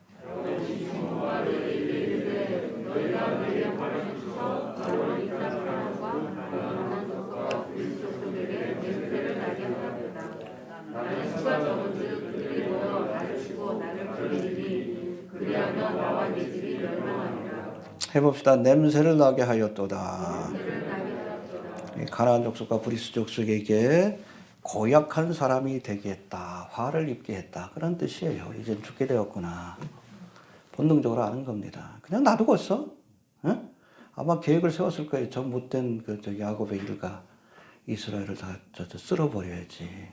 해봅시다. 냄새를 나게 하였도다. 가나안 족속과 브리스 족속에게 고약한 사람이 되게 했다. 화를 입게 했다. 그런 뜻이에요. 이제 죽게 되었구나. 본능적으로 아는 겁니다. 그냥 놔두고 있어. 응? 아마 계획을 세웠을 거예요. 저 못된 야곱의 일가 이스라엘을 다 쓸어버려야지.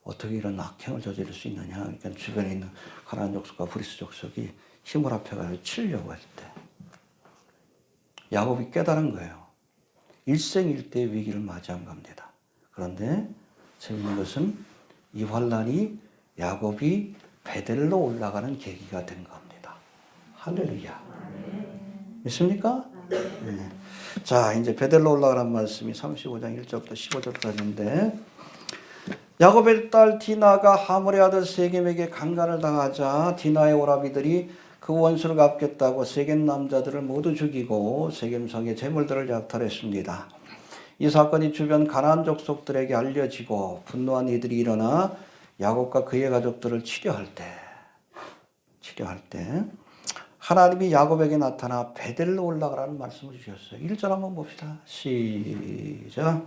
어떻게 이런 악행을 저지를 수 있느냐. 그러니까 주변에 있는 가나안 족속과 브리스 족속이 힘을 합해가지고 치려고 할 때. 야곱이 깨달은 거예요. 일생일대의 위기를 맞이한 겁니다. 그런데 재미있는 것은 이 환란이 야곱이 베델로 올라가는 계기가 된 겁니다. 할렐루야. 믿습니까? 네. 자, 이제 베델로 올라가는 말씀이 35장 1절부터 15절까지인데 야곱의 딸 디나가 하몰의 아들 세겜에게 강간을 당하자 디나의 오라비들이 그 원수를 갚겠다고 세겜 남자들을 모두 죽이고 세겜 성의 재물들을 약탈했습니다. 이 사건이 주변 가나안 족속들에게 알려지고 분노한 이들이 일어나 야곱과 그의 가족들을 치려할 때 하나님이 야곱에게 나타나 베델로 올라가라는 말씀을 주셨어요. 1절 한번 봅시다. 시작.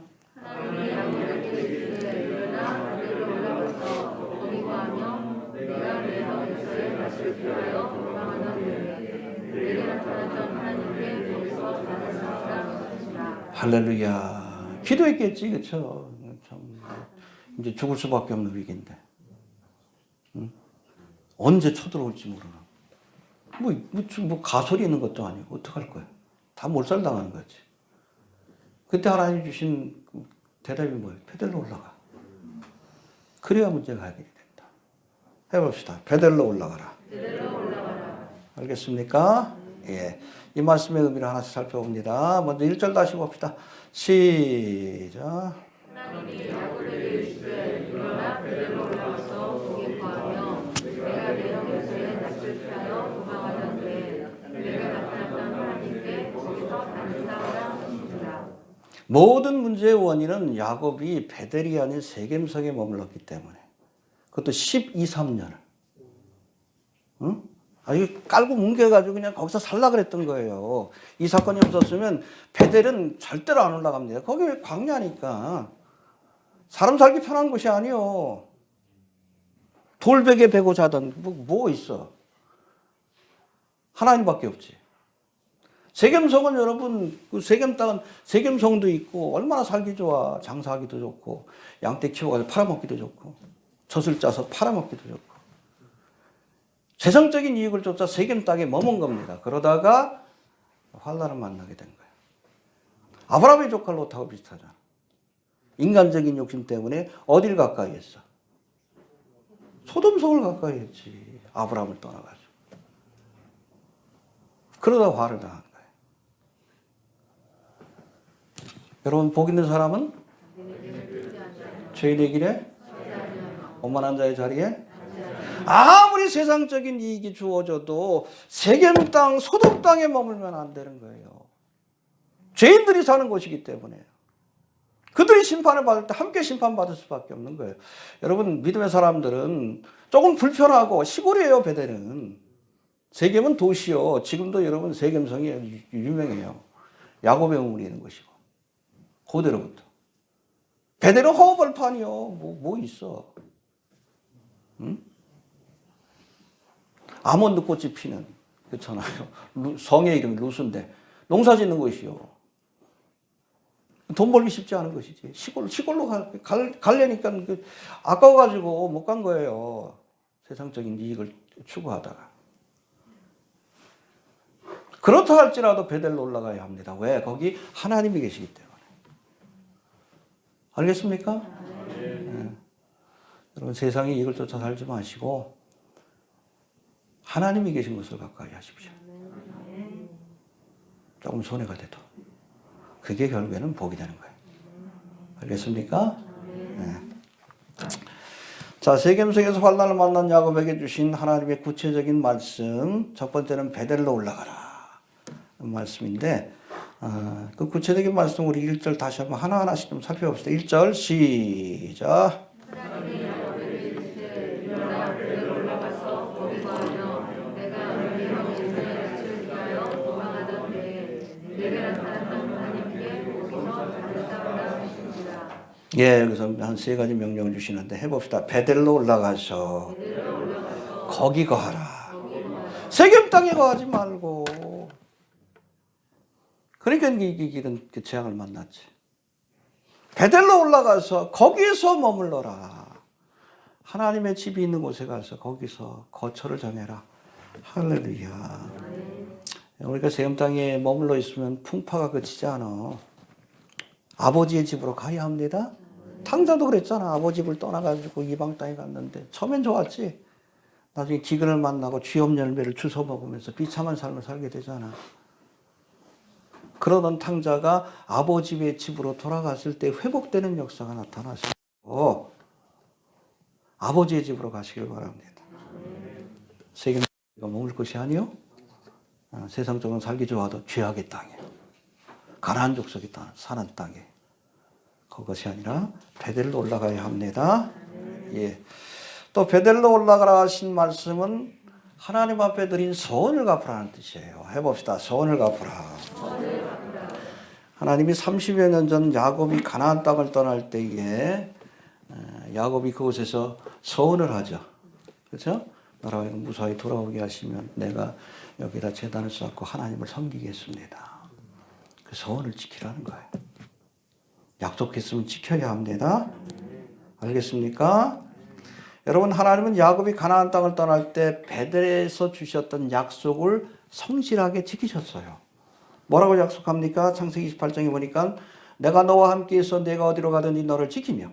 할렐루야. 기도했겠지, 그쵸? 참, 이제 죽을 수밖에 없는 위기인데. 응? 언제 쳐들어올지 모르나. 뭐 가설이 있는 것도 아니고, 어떡할 거야? 다 몰살당하는 거지. 그때 하나님 주신 대답이 뭐예요? 베델로 올라가. 그래야 문제가 해결이 된다. 해봅시다. 베델로 올라가라. 알겠습니까? 예. 이 말씀의 의미를 하나씩 살펴봅니다. 먼저 1절 다시 봅시다. 시작. 하나님이 야곱에게 이르시되 일어나 베델로 올라가서 고기 구하며 내가 내 형제의 낯을 피하여 도망하는데 내가 나타났던 하나님께 거기서 반사하라 하시니라. 모든 문제의 원인은 야곱이 베델이 아닌 세겜성에 머물렀기 때문에 그것도 12~13년을 응? 이거 깔고 뭉개가지고 그냥 거기서 살라 그랬던 거예요. 이 사건이 없었으면 베델은 절대로 안 올라갑니다. 거기 광야니까. 사람 살기 편한 곳이 아니요. 돌베개 베고 자던 뭐 있어. 하나님밖에 없지. 세겜성은 여러분, 그 세겜 땅은 세겜성도 있고 얼마나 살기 좋아. 장사하기도 좋고 양떼 키워가지고 팔아먹기도 좋고 젖을 짜서 팔아먹기도 좋고 세상적인 이익을 쫓아 세겜 땅에 머문 겁니다. 그러다가 환난을 만나게 된 거예요. 아브라함의 조카 롯하고 비슷하잖아. 인간적인 욕심 때문에 어딜 가까이 했어? 소돔성을 가까이 했지. 아브라함을 떠나가지고. 그러다 화를 당한 거예요. 여러분, 복 있는 사람은 죄인의 길에 오만한 자의 자리에 아무리 세상적인 이익이 주어져도 세겜 땅, 소돔 땅에 머물면 안 되는 거예요. 죄인들이 사는 곳이기 때문에. 그들이 심판을 받을 때 함께 심판받을 수밖에 없는 거예요. 여러분, 믿음의 사람들은 조금 불편하고 시골이에요, 베델은. 세겜은 도시요. 지금도 여러분 세겜성이 유명해요. 야곱의 우물이 있는 것이고. 그대로부터. 베델은 허벌판이요. 뭐 있어. 응? 아몬드 꽃이 피는, 그렇잖아요. 성의 이름이 루스인데 농사 짓는 곳이요. 돈 벌기 쉽지 않은 것이지. 시골로 가려니까 아까워가지고 못 간 거예요. 세상적인 이익을 추구하다가. 그렇다 할지라도 베델로 올라가야 합니다. 왜? 거기 하나님이 계시기 때문에. 알겠습니까? 네. 여러분, 세상의 이익을 쫓아 살지 마시고 하나님이 계신 것을 가까이 하십시오. 조금 손해가 돼도. 그게 결국에는 복이 되는 거예요. 알겠습니까? 네. 자, 세겜성에서 환난을 만난 야곱에게 주신 하나님의 구체적인 말씀. 첫 번째는 베델로 올라가라. 말씀인데, 그 구체적인 말씀 우리 1절 다시 한번 하나하나씩 좀 살펴봅시다. 1절 시작. 예, 여기서 한 세 가지 명령을 주시는데 해봅시다. 베델로 올라가서 거기 거하라. 세겜 땅에 거하지 말고. 그러니까 이 길은 그 재앙을 만났지. 베델로 올라가서 거기에서 머물러라. 하나님의 집이 있는 곳에 가서 거기서 거처를 정해라. 할렐루야. 우리가 세겜 땅에 머물러 있으면 풍파가 그치지 않아. 아버지의 집으로 가야 합니다. 탕자도 그랬잖아. 아버지 집을 떠나가지고 이방 땅에 갔는데 처음엔 좋았지. 나중에 기근을 만나고 쥐업 열매를 주워 먹으면서 비참한 삶을 살게 되잖아. 그러던 탕자가 아버지의 집으로 돌아갔을 때 회복되는 역사가 나타났고 아버지의 집으로 가시길 바랍니다. 세겜에 머물 것이 아니요. 세상적으로 살기 좋아도 죄악의 땅에 가나안 족속이 사는 땅에 그것이 아니라 베델로 올라가야 합니다. 예. 또 베델로 올라가라 하신 말씀은 하나님 앞에 드린 소원을 갚으라는 뜻이에요. 해봅시다. 소원을 갚으라. 하나님이 30여 년 전 야곱이 가나안 땅을 떠날 때에 야곱이 그곳에서 소원을 하죠. 그렇죠? 나라가 무사히 돌아오게 하시면 내가 여기다 제단을 쌓고 하나님을 섬기겠습니다. 그 소원을 지키라는 거예요. 약속했으면 지켜야 합니다. 알겠습니까? 여러분, 하나님은 야곱이 가나안 땅을 떠날 때 베델에서 주셨던 약속을 성실하게 지키셨어요. 뭐라고 약속합니까? 창세기 28장에 보니까 내가 너와 함께해서 내가 어디로 가든지 너를 지키며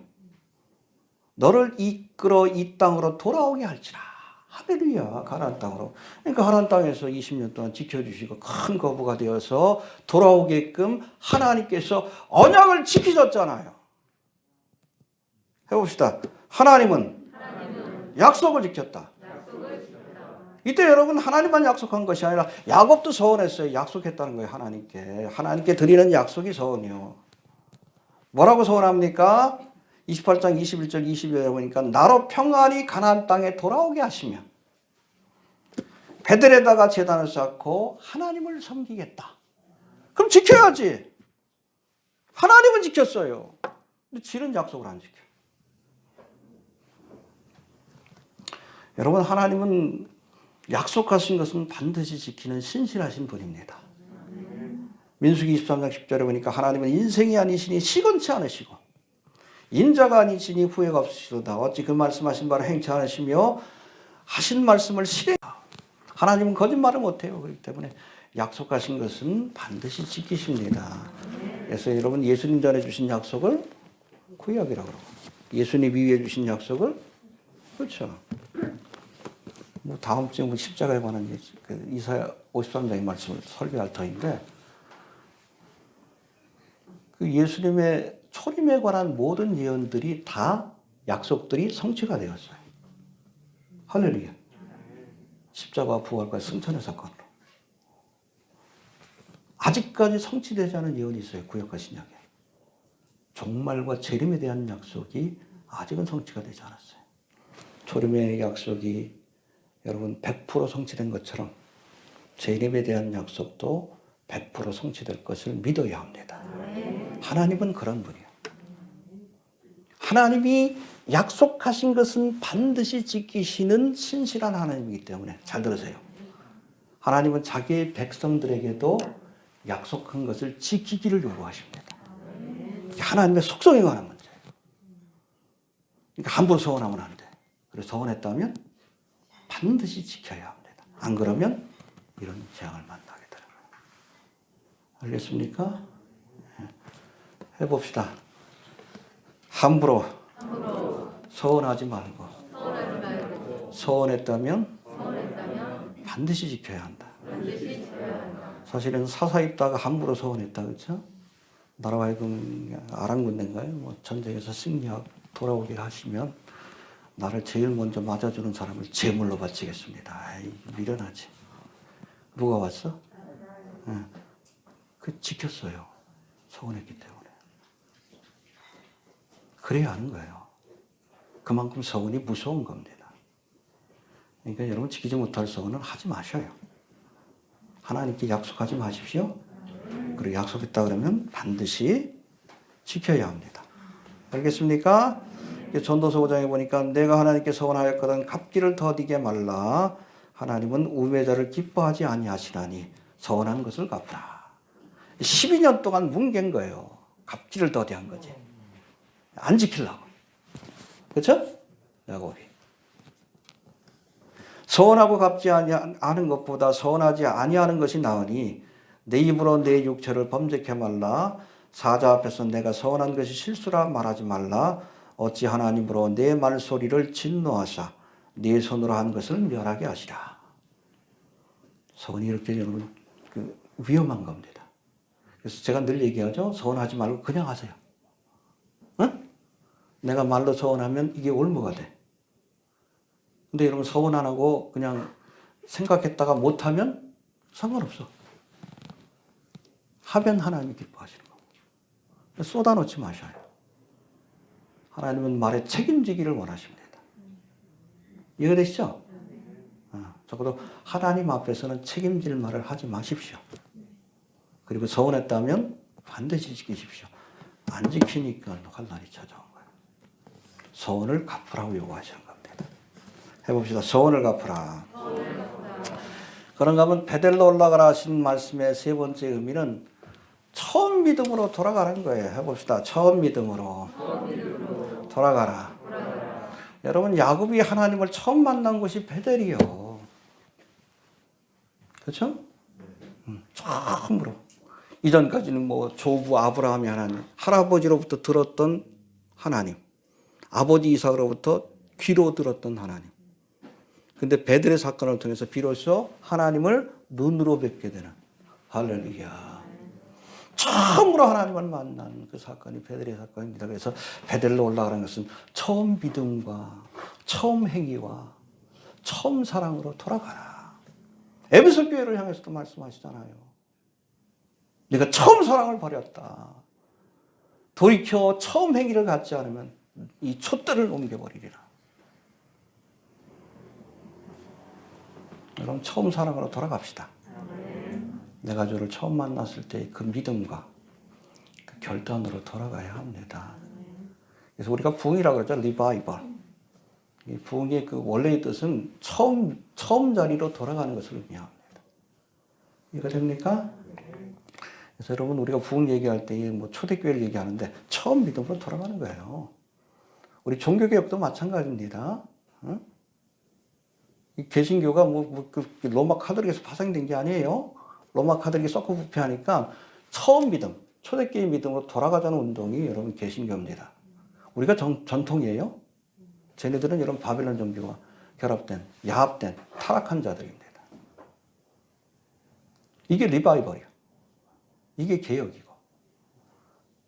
너를 이끌어 이 땅으로 돌아오게 할지라. 할렐루야. 가나안 땅으로. 그러니까 가나안 땅에서 20년 동안 지켜주시고 큰 거부가 되어서 돌아오게끔 하나님께서 언약을 지키셨잖아요. 해봅시다. 하나님은 약속을 지켰다. 이때 여러분, 하나님만 약속한 것이 아니라 야곱도 서원했어요. 약속했다는 거예요. 하나님께 드리는 약속이 서원이요. 뭐라고 서원합니까? 28장 21절 22절에 보니까 나로 평안히 가나안 땅에 돌아오게 하시며 베델에다가 제단을 쌓고 하나님을 섬기겠다. 그럼 지켜야지. 하나님은 지켰어요. 근데 지는 약속을 안 지켜. 여러분, 하나님은 약속하신 것은 반드시 지키는 신실하신 분입니다. 민수기 23장 10절에 보니까 하나님은 인생이 아니시니 시건치 않으시고 인자가 아니시니 후회가 없으시도다. 어찌 그 말씀하신 바를 행치 않으시며 하신 말씀을 실행. 하나님은 거짓말을 못해요. 그렇기 때문에 약속하신 것은 반드시 지키십니다. 그래서 여러분 예수님 전에 주신 약속을 구약이라고 그러고 예수님 이후에 주신 약속을 그렇죠. 뭐 다음 주에 뭐 십자가에 관한 그 이사야 53장의 말씀을 설교할 터인데 그 예수님의 초림에 관한 모든 예언들이 다 약속들이 성취가 되었어요. 할렐루야. 십자가 부활과 승천의 사건으로. 아직까지 성취되지 않은 예언이 있어요. 구약과 신약에. 종말과 재림에 대한 약속이 아직은 성취가 되지 않았어요. 초림의 약속이 여러분 100% 성취된 것처럼 재림에 대한 약속도 100% 성취될 것을 믿어야 합니다. 하나님은 그런 분이에요. 하나님이 약속하신 것은 반드시 지키시는 신실한 하나님이기 때문에 잘 들으세요. 하나님은 자기의 백성들에게도 약속한 것을 지키기를 요구하십니다. 하나님의 속성에 관한 문제예요. 그러니까 함부로 서원하면 안 돼. 그래서 서원했다면 반드시 지켜야 합니다. 안 그러면 이런 재앙을 만나게 되는 거예요. 알겠습니까? 해봅시다. 함부로 서원하지 말고 서원했다면 반드시 지켜야 한다. 사실은 사사 입다가 함부로 서원했다, 그렇죠? 나라와 하여금 아랑군대인가요? 뭐 전쟁에서 승리하고 돌아오게 하시면 나를 제일 먼저 맞아주는 사람을 제물로 바치겠습니다. 아이, 미련하지. 누가 왔어? 네. 그 지켰어요. 서원했기 때문에. 그래야 하는 거예요. 그만큼 서원이 무서운 겁니다. 그러니까 여러분 지키지 못할 서원은 하지 마셔요. 하나님께 약속하지 마십시오. 그리고 약속했다 그러면 반드시 지켜야 합니다. 알겠습니까? 전도서 5장에 보니까 내가 하나님께 서원하였거든 갚기를 더디게 말라. 하나님은 우매자를 기뻐하지 아니하시나니 서원한 것을 갚으라. 12년 동안 뭉갠 거예요. 갚기를 더디한 거지. 안 지키려고. 그렇죠? 야곱이. 서원하고 갚지 않은 것보다 서원하지 아니하는 것이 나으니 내 입으로 내 육체를 범죄케 말라. 사자 앞에서 내가 서원한 것이 실수라 말하지 말라. 어찌 하나님으로 내 말소리를 진노하사 네 손으로 한 것을 멸하게 하시라. 서원이 이렇게 여러분 위험한 겁니다. 그래서 제가 늘 얘기하죠. 서원하지 말고 그냥 하세요. 응? 내가 말로 서원하면 이게 올무가 돼. 근데 여러분 서원 안 하고 그냥 생각했다가 못하면 상관없어. 하면 하나님이 기뻐하시는 거고. 쏟아놓지 마셔요. 하나님은 말에 책임지기를 원하십니다. 이해되시죠? 적어도 하나님 앞에서는 책임질 말을 하지 마십시오. 그리고 서운했다면 반드시 지키십시오. 안 지키니까 환난이 찾아온 거예요. 서원을 갚으라고 요구하시는 겁니다. 해봅시다. 서원을 갚으라. 그런가 하면 베델로 올라가라 하신 말씀의 세 번째 의미는 처음 믿음으로 돌아가는 거예요. 해봅시다. 처음 믿음으로 돌아가라. 여러분 야곱이 하나님을 처음 만난 곳이 베델이요. 그렇죠? 처음으로. 이전까지는 뭐 조부 아브라함이 하나님, 할아버지로부터 들었던 하나님, 아버지 이삭으로부터 귀로 들었던 하나님. 근데 베델의 사건을 통해서 비로소 하나님을 눈으로 뵙게 되는 할렐루야. 처음으로 하나님을 만난 그 사건이 베델의 사건입니다. 그래서 베델로 올라가는 것은 처음 믿음과 처음 행위와 처음 사랑으로 돌아가라. 에베소 교회를 향해서도 말씀하시잖아요. 네가 처음 사랑을 버렸다. 돌이켜 처음 행위를 갖지 않으면 이 촛대를 옮겨버리리라. 여러분 처음 사랑으로 돌아갑시다. 내가 저를 처음 만났을 때 그 믿음과 그 결단으로 돌아가야 합니다. 그래서 우리가 부흥이라고 그러죠. 리바이벌. 이 부흥의 그 원래의 뜻은 처음 자리로 돌아가는 것을 의미합니다. 이해가 됩니까? 그래서 여러분 우리가 부흥 얘기할 때 뭐 초대교회를 얘기하는데 처음 믿음으로 돌아가는 거예요. 우리 종교개혁도 마찬가지입니다. 응? 이 개신교가 그 로마 카톨릭에서 파생된 게 아니에요. 로마 카톨릭이 썩고 부패하니까 처음 믿음, 초대교회 믿음으로 돌아가자는 운동이 여러분 개신교입니다. 우리가 전통이에요. 쟤네들은 여러분 바벨론 종교와 결합된, 야합된, 타락한 자들입니다. 이게 리바이벌이야. 이게 개혁이고.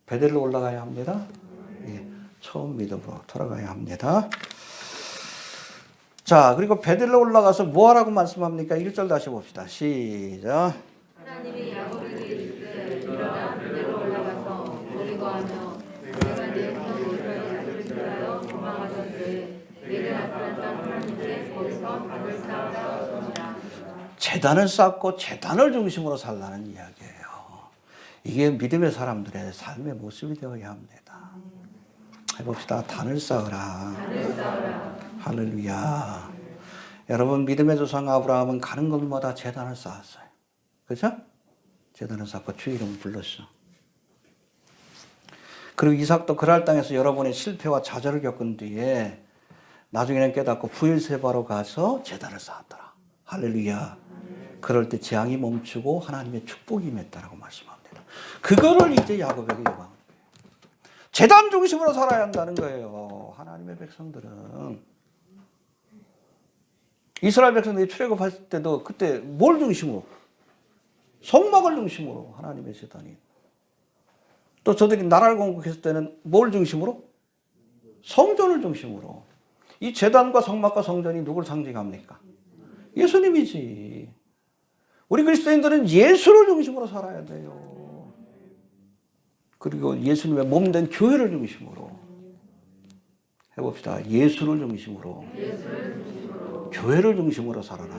베델로 올라가야 합니다. 예, 처음 믿음으로 돌아가야 합니다. 자, 그리고 베델로 올라가서 뭐 하라고 말씀합니까? 1절 다시 봅시다. 시작. 하나님이 야곱에게 이르시되 일어나 베델로 올라가서 거기거하며 내가 내 성 이스라엘을 지키하여 도망하셨되 내게 나타난 하나님께 거기서 받을 쌓았습니다. 재단을 쌓고 재단을 중심으로 살라는 이야기예요. 이게 믿음의 사람들의 삶의 모습이 되어야 합니다. 해봅시다. 단을 쌓으라. 할렐루야. 여러분 믿음의 조상 아브라함은 가는 곳마다 제단을 쌓았어요. 그렇죠? 제단을 쌓고 주의 이름을 불렀어. 그리고 이삭도 그랄 땅에서 여러 번의 실패와 좌절을 겪은 뒤에 나중에는 깨닫고 부엘세바로 가서 제단을 쌓았더라. 할렐루야. 그럴 때 재앙이 멈추고 하나님의 축복이 임했다라고 말씀합니다. 그거를 이제 야곱에게 요구합니다. 제단 중심으로 살아야 한다는 거예요. 하나님의 백성들은. 이스라엘 백성들이 출애굽했을 때도 그때 뭘 중심으로? 성막을 중심으로 하나님의 제단이. 또 저들이 나라를 건국했을 때는 뭘 중심으로? 성전을 중심으로. 이 제단과 성막과 성전이 누굴 상징합니까? 예수님이지. 우리 그리스도인들은 예수를 중심으로 살아야 돼요. 그리고 예수님의 몸된 교회를 중심으로 해봅시다. 예수를 중심으로. 교회를 중심으로 살아라.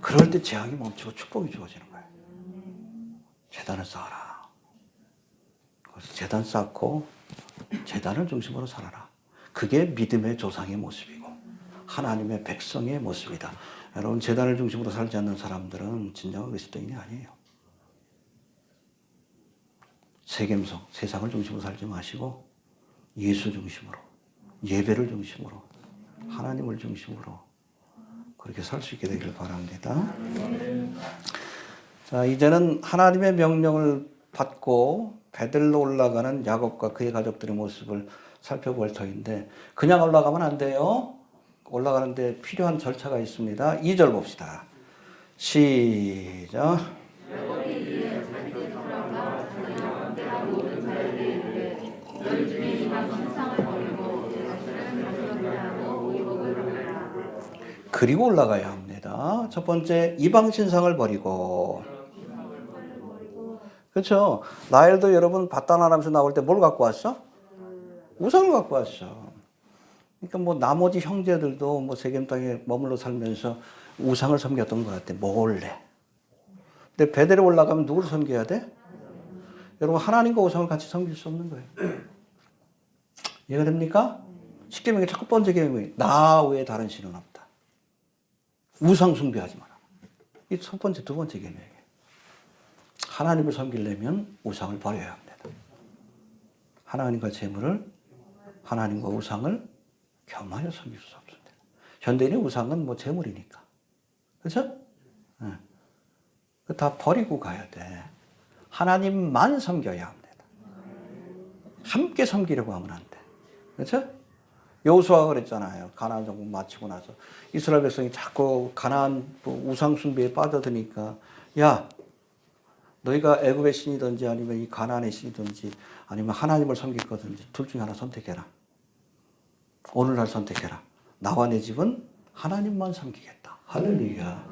그럴 때 재앙이 멈추고 축복이 주어지는 거예요. 제단을 쌓아라. 그래서 제단 쌓고 제단을 중심으로 살아라. 그게 믿음의 조상의 모습이고 하나님의 백성의 모습이다. 여러분 제단을 중심으로 살지 않는 사람들은 진정한 그리스도인이 아니에요. 세겜성, 세상을 중심으로 살지 마시고 예수 중심으로, 예배를 중심으로, 하나님을 중심으로 그렇게 살 수 있게 되기를 바랍니다. 자, 이제는 하나님의 명령을 받고 베델로 올라가는 야곱과 그의 가족들의 모습을 살펴볼 터인데 그냥 올라가면 안 돼요. 올라가는데 필요한 절차가 있습니다. 2절 봅시다. 시작. 그리고 올라가야 합니다. 첫 번째, 이방 신상을 버리고. 그렇죠. 라헬도 여러분 바다나람에서 나올 때 뭘 갖고 왔어? 우상을 갖고 왔어. 그러니까 뭐 나머지 형제들도 뭐 세겜 땅에 머물러 살면서 우상을 섬겼던 것 같아. 몰래. 근데 베델에 올라가면 누구를 섬겨야 돼? 여러분 하나님과 우상을 같이 섬길 수 없는 거예요. 이해가 됩니까? 십계명의 첫 번째 계명이 나 외에 다른 신은 없다. 우상 숭배하지 마라. 이 첫 번째, 두 번째 계명이에요. 하나님을 섬기려면 우상을 버려야 합니다. 하나님과 재물을, 하나님과 우상을 겸하여 섬길 수 없습니다. 현대인의 우상은 뭐 재물이니까. 그렇죠? 네. 다 버리고 가야 돼. 하나님만 섬겨야 합니다. 함께 섬기려고 하면 안 돼. 그렇죠? 여호수아가 그랬잖아요. 가나안 정복 마치고 나서 이스라엘 백성이 자꾸 가나안 우상 숭배에 빠져드니까 야, 너희가 애굽의 신이든지 아니면 이 가나안의 신이든지 아니면 하나님을 섬길 거든지 둘 중에 하나 선택해라. 오늘날 선택해라. 나와 내 집은 하나님만 섬기겠다. 할렐루야.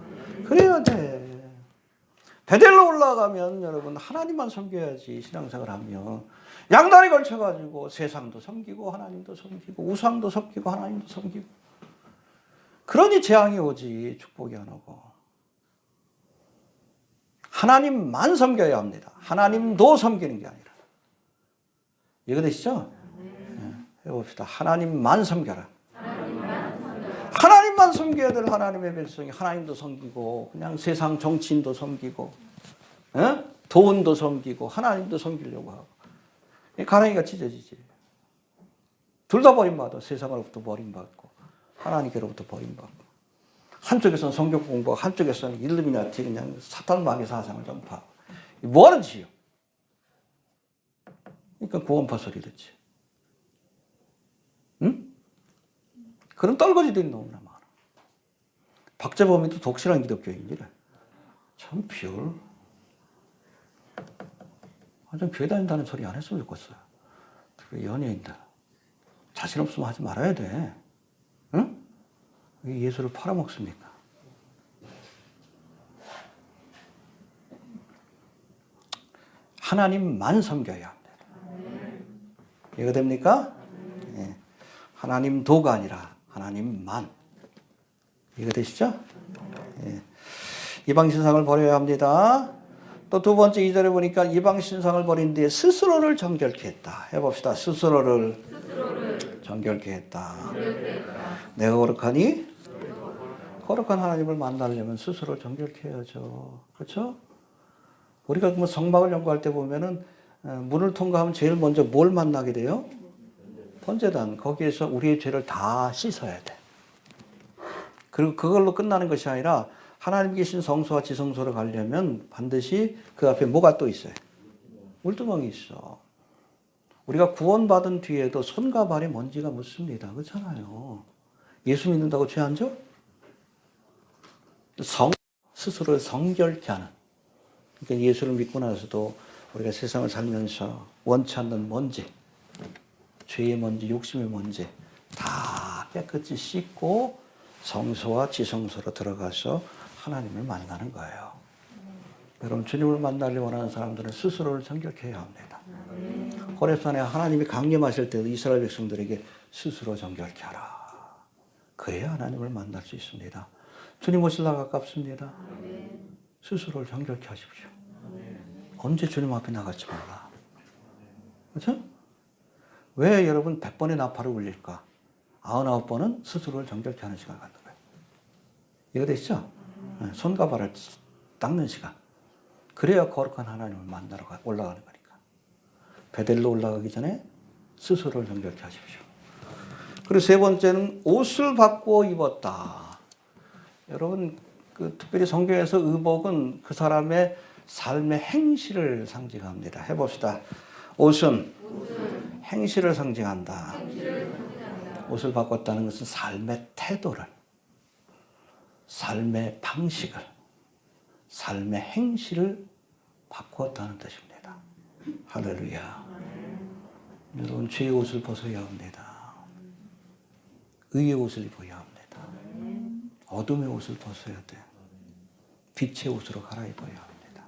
그래야 돼. 베델로 올라가면 여러분 하나님만 섬겨야지. 신앙생활 하면 양다리 걸쳐가지고 세상도 섬기고 하나님도 섬기고 우상도 섬기고 하나님도 섬기고 그러니 재앙이 오지 축복이 안 오고. 하나님만 섬겨야 합니다. 하나님도 섬기는 게 아니라. 이해되시죠? 네. 해봅시다. 하나님만 섬겨라. 하나님만 섬겨야 될 하나님의 백성이 하나님도 섬기고 그냥 세상 정치인도 섬기고 돈도 섬기고 하나님도 섬기려고 하고 가랑이가 찢어지지. 둘 다 버림받아. 세상으로부터 버림받고 하나님께로부터 버림받고. 한쪽에서는 성경 공부하고 한쪽에서는 일루미나티 그냥 사탄 마귀 사상을 전파하고. 뭐하는 짓이요? 그러니까 구원파 소리 듣지. 응? 그런 떨거지들이 너무나 많아. 박재범이도 독실한 기독교인이래. 참 비열. 완전 교회 다닌다는 소리 안 했으면 좋겠어요. 특히 연예인들. 자신 없으면 하지 말아야 돼. 응? 왜 예수를 팔아먹습니까? 하나님만 섬겨야 합니다. 이해가 됩니까? 예. 하나님도가 아니라 하나님만. 이해가 되시죠? 예. 이방신상을 버려야 합니다. 또 두 번째 2절에 보니까 이방신상을 버린 뒤에 스스로를 정결케 했다. 해봅시다. 스스로를 정결케 했다. 내가 거룩하니? 거룩한 하나님을 만나려면 스스로 정결케 해야죠. 그렇죠? 우리가 뭐 성막을 연구할 때 보면은 문을 통과하면 제일 먼저 뭘 만나게 돼요? 번제단. 거기에서 우리의 죄를 다 씻어야 돼. 그리고 그걸로 끝나는 것이 아니라 하나님 계신 성소와 지성소로 가려면 반드시 그 앞에 뭐가 또 있어요? 물두멍이 있어. 우리가 구원받은 뒤에도 손과 발에 먼지가 묻습니다. 그렇잖아요. 예수 믿는다고 죄 안 져? 스스로를 성결케 하는. 그러니까 예수를 믿고 나서도 우리가 세상을 살면서 원치 않는 먼지, 죄의 먼지, 욕심의 먼지 다 깨끗이 씻고 성소와 지성소로 들어가서 하나님을 만나는 거예요. 여러분 주님을 만나려 원하는 사람들은 스스로를 정결케 해야 합니다. 호렙산에 하나님이 강림하실 때도 이스라엘 백성들에게 스스로 정결케 하라. 그래야 하나님을 만날 수 있습니다. 주님 오실라 가깝습니다. 스스로를 정결케 하십시오. 언제 주님 앞에 나갈지 몰라. 그렇죠? 왜 여러분 100번의 나팔을 울릴까? 99번은 스스로를 정결케 하는 시간을 갖는 거예요. 이해가 되시죠? 손과 발을 닦는 시간. 그래야 거룩한 하나님을 만나러 올라가는 거니까. 베델로 올라가기 전에 스스로를 정결케 하십시오. 그리고 세 번째는 옷을 바꾸어 입었다. 여러분, 특별히 성경에서 의복은 그 사람의 삶의 행실을 상징합니다. 해봅시다. 옷은 행실을 상징한다. 옷을 바꿨다는 것은 삶의 태도를, 삶의 방식을, 삶의 행실을 바꾸었다는 뜻입니다. 할렐루야. 여러분, 죄의 옷을 벗어야 합니다. 의의 옷을 입어야 합니다. 어둠의 옷을 벗어야 돼. 빛의 옷으로 갈아입어야 합니다.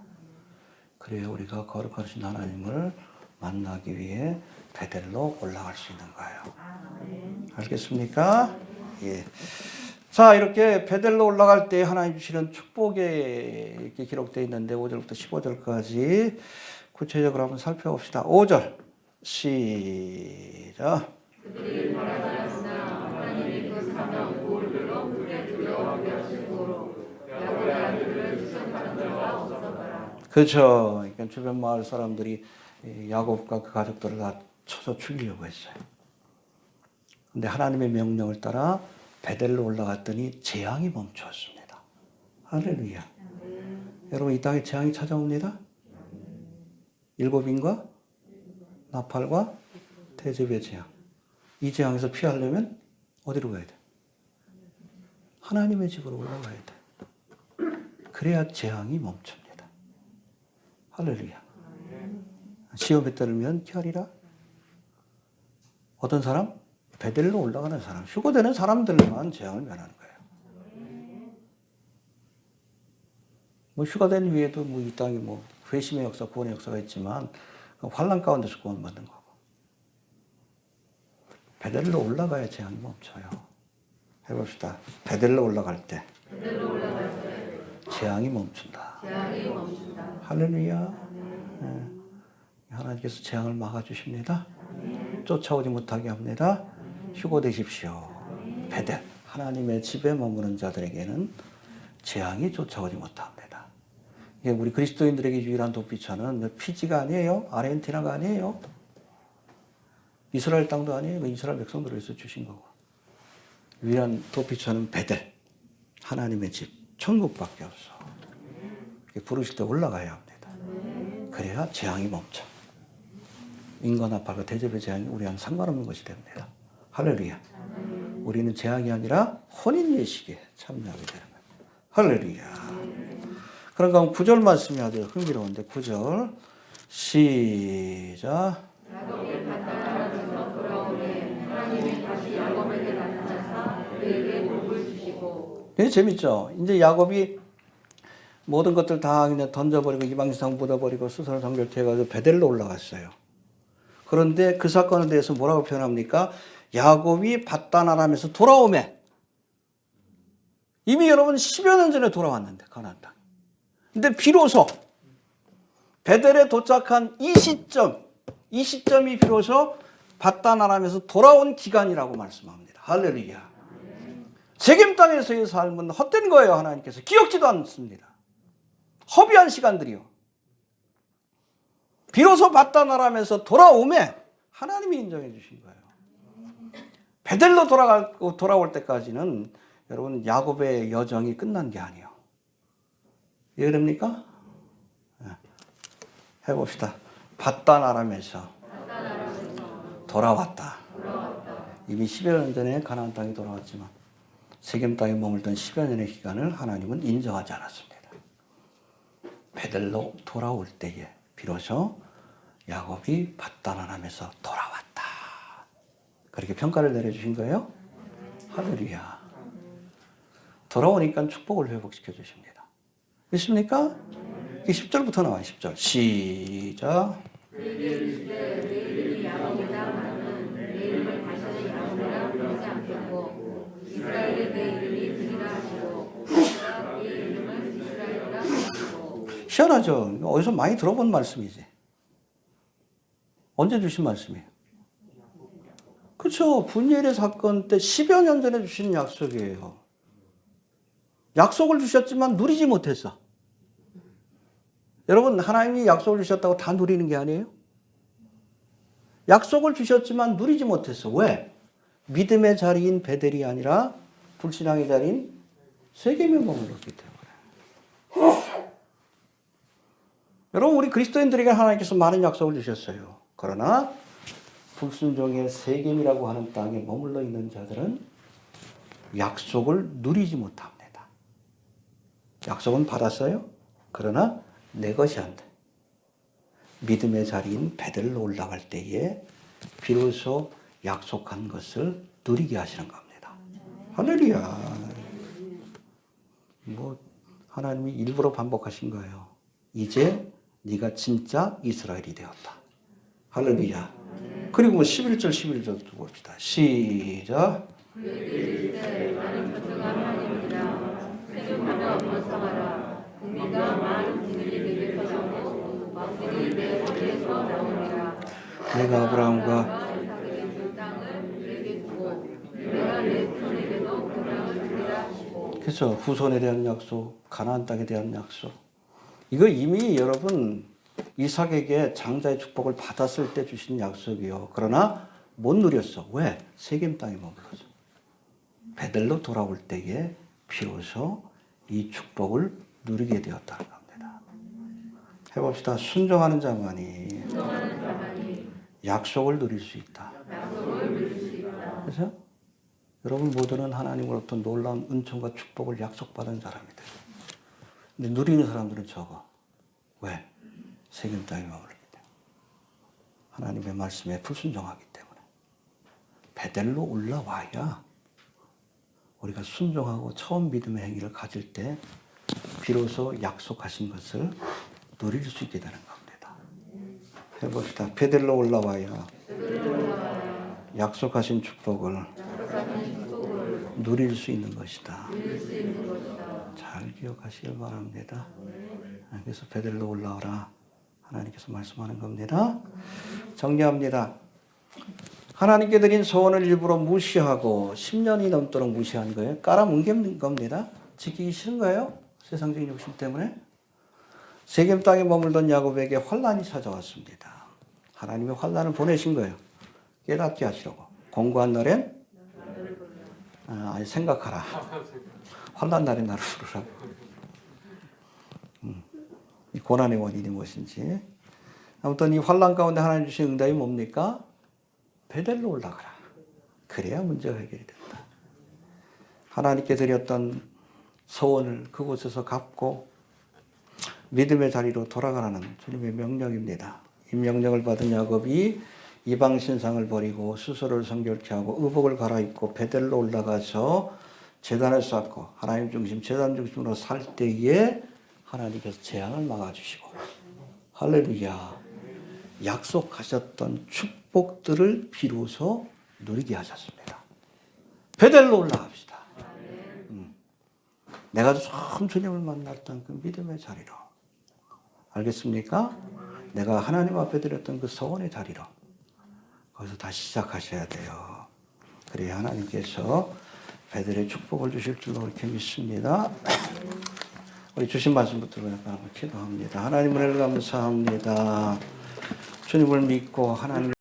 그래야 우리가 거룩하신 하나님을 만나기 위해 베델로 올라갈 수 있는 거예요. 알겠습니까? 예. 자, 이렇게 베델로 올라갈 때 하나님 주시는 축복이 이렇게 기록되어 있는데 5절부터 15절까지 구체적으로 한번 살펴봅시다. 5절 시작. 그들이 말하였으나 하나님이 그 사명 고을들로 크게 두려워하게 하시므로 야곱의 아들을 죽였다는 자가 없어가라. 그렇죠. 그러니까 주변 마을 사람들이 야곱과 그 가족들을 다 쳐서 죽이려고 했어요. 근데 하나님의 명령을 따라 베델로 올라갔더니 재앙이 멈추었습니다. 할렐루야. 여러분, 이 땅에 재앙이 찾아옵니다. 일곱인과 나팔과 대접의 재앙. 이 재앙에서 피하려면 어디로 가야 돼? 하나님의 집으로 올라가야 돼. 그래야 재앙이 멈춥니다. 할렐루야. 시험에 따르면 피하리라. 어떤 사람? 베델로 올라가는 사람, 휴거되는 사람들만 재앙을 면하는 거예요. 뭐 휴가된 위에도 뭐 이 땅이 뭐 회심의 역사, 구원의 역사가 있지만 환난 가운데서 구원받는 거고. 베델로 올라가야 재앙이 멈춰요. 해봅시다. 베델로 올라갈 때 재앙이 멈춘다. 할렐루야. 네. 하나님께서 재앙을 막아주십니다. 쫓아오지 못하게 합니다. 휴거되십시오. 베델, 하나님의 집에 머무는 자들에게는 재앙이 쫓아오지 못합니다. 예, 우리 그리스도인들에게 유일한 도피처는 피지가 아니에요. 아르헨티나가 아니에요. 이스라엘 땅도 아니에요. 이스라엘 백성들을 위해서 주신 거고. 유일한 도피처는 베델. 하나님의 집. 천국밖에 없어. 부르실 때 올라가야 합니다. 그래야 재앙이 멈춰. 인간 아파가 대접의 재앙이 우리와는 상관없는 것이 됩니다. 할렐루야. 우리는 재앙이 아니라 혼인 예식에 참여하게 되는 거예요. 할렐루야. 그러니까 9절 말씀이 아주 흥미로운데 9절 시작. 야곱이 바다에서 돌아오매 하나님이 다시 야곱에게 나타나사 그에게 복을 주시고. 네, 재밌죠? 이제 야곱이 모든 것들 다 그냥 던져버리고 이방신상 묻어버리고 수선을 정결케해가지고 베델로 올라갔어요. 그런데 그 사건에 대해서 뭐라고 표현합니까? 야곱이 밧단 아람에서 돌아오매. 이미 여러분 10여 년 전에 돌아왔는데 가나안 땅. 근데 비로소 베델에 도착한 이 시점이 비로소 밧단 아람에서 돌아온 기간이라고 말씀합니다. 할렐루야. 세겜 땅에서의 삶은 헛된 거예요. 하나님께서 기억지도 않습니다. 허비한 시간들이요. 비로소 밧단 아람에서 돌아오매 하나님이 인정해 주신 거예요. 베델로 돌아올 때까지는 여러분 야곱의 여정이 끝난 게 아니에요. 이해됩니까? 해봅시다. 밧단 아람에서 돌아왔다. 이미 10여 년 전에 가나안 땅에 돌아왔지만 세겜 땅에 머물던 10여 년의 기간을 하나님은 인정하지 않았습니다. 베델로 돌아올 때에 비로소 야곱이 밧단 아람에서 돌아왔다. 그렇게 평가를 내려주신 거예요. 할렐루야. 돌아오니까 축복을 회복시켜 주십니다. 있습니까? 10절부터 나와요. 10절 시작. 그에게 이르시되 내 이름이 야곱이다 하는 내 이름을 다시는 야곱이라 부르지 않겠고 이스라엘의 내 이름이 되리라 하시고 내가 네 이름을 이스라엘이라 하시고. 희한하죠. 어디서 많이 들어본 말씀이지. 언제 주신 말씀이에요? 그렇죠. 분열의 사건 때 10여 년 전에 주신 약속이에요. 약속을 주셨지만 누리지 못했어. 여러분 하나님이 약속을 주셨다고 다 누리는 게 아니에요? 약속을 주셨지만 누리지 못했어. 왜? 믿음의 자리인 베델이 아니라 불신앙의 자리인 세겜에 머물렀기 때문에. 여러분 우리 그리스도인들에게 하나님께서 많은 약속을 주셨어요. 그러나 불순종의 세겜이라고 하는 땅에 머물러 있는 자들은 약속을 누리지 못합니다. 약속은 받았어요. 그러나 내 것이 안 돼. 믿음의 자리인 베델로 올라갈 때에 비로소 약속한 것을 누리게 하시는 겁니다. 할렐루야. 뭐 하나님이 일부러 반복하신 거예요. 이제 네가 진짜 이스라엘이 되었다. 할렐루야. 그리고 11절 11절도 봅시다. 시작. 나는 전능한 하나님이라 세종하며 번성하라. 국민과 많은 국민이 내게 퍼지고 왕들이 내 머리에서 나오리라. 내가 아브라함과 이삭에게 줄 땅을 그에게 주고 내가 내 후손에게도 그 땅을 주리라 하시고. 그래서 후손에 대한 약속, 가나안 땅에 대한 약속. 이거 이미 여러분 이삭에게 장자의 축복을 받았을 때 주신 약속이요. 그러나 못 누렸어. 왜? 세겜 땅에 머물러서. 베델로 돌아올 때에 비로소 이 축복을 누리게 되었다는 겁니다. 해봅시다. 순종하는 자만이 약속을 누릴 수 있다. 그래서 여러분 모두는 하나님으로부터 놀라운 은총과 축복을 약속받은 사람이다. 근데 누리는 사람들은 적어. 왜? 세겜 땅에 머물기 때문에. 하나님의 말씀에 불순종하기 때문에. 베델로 올라와야 우리가 순종하고 처음 믿음의 행위를 가질 때 비로소 약속하신 것을 누릴 수 있게 되는 겁니다. 해봅시다. 베델로 올라와야 약속하신 축복을 누릴 수 있는 것이다. 잘 기억하시길 바랍니다. 그래서 베델로 올라오라 하나님께서 말씀하는 겁니다. 정리합니다. 하나님께 드린 소원을 일부러 무시하고 10년이 넘도록 무시한 거예요. 깔아뭉갠 겁니다. 지키기 싫은 거예요. 세상적인 욕심 때문에. 세겜 땅에 머물던 야곱에게 환난이 찾아왔습니다. 하나님이 환난을 보내신 거예요. 깨닫게 하시려고. 공고한 날엔 아니 생각하라. 환난 날에 나를 부르라. 이 고난의 원인이 무엇인지. 아무튼 이 환난 가운데 하나님 주신 응답이 뭡니까? 베델로 올라가라. 그래야 문제가 해결이 된다. 하나님께 드렸던 소원을 그곳에서 갚고 믿음의 자리로 돌아가라는 주님의 명령입니다. 이 명령을 받은 야곱이 이방 신상을 버리고 스스로를 성결케 하고 의복을 갈아입고 베델로 올라가서 제단을 쌓고 하나님 중심, 제단 중심으로 살 때에 하나님께서 재앙을 막아주시고 할렐루야, 약속하셨던 축복들을 비로소 누리게 하셨습니다. 베델로 올라갑시다. 내가 처음 주님을 만났던 그 믿음의 자리로, 알겠습니까? 내가 하나님 앞에 드렸던 그 소원의 자리로, 거기서 다시 시작하셔야 돼요. 그래야 하나님께서 베델의 축복을 주실 줄로 그렇게 믿습니다. 우리 주신 말씀 붙들고 한번 기도합니다. 하나님 은혜를 감사합니다. 주님을 믿고 하나님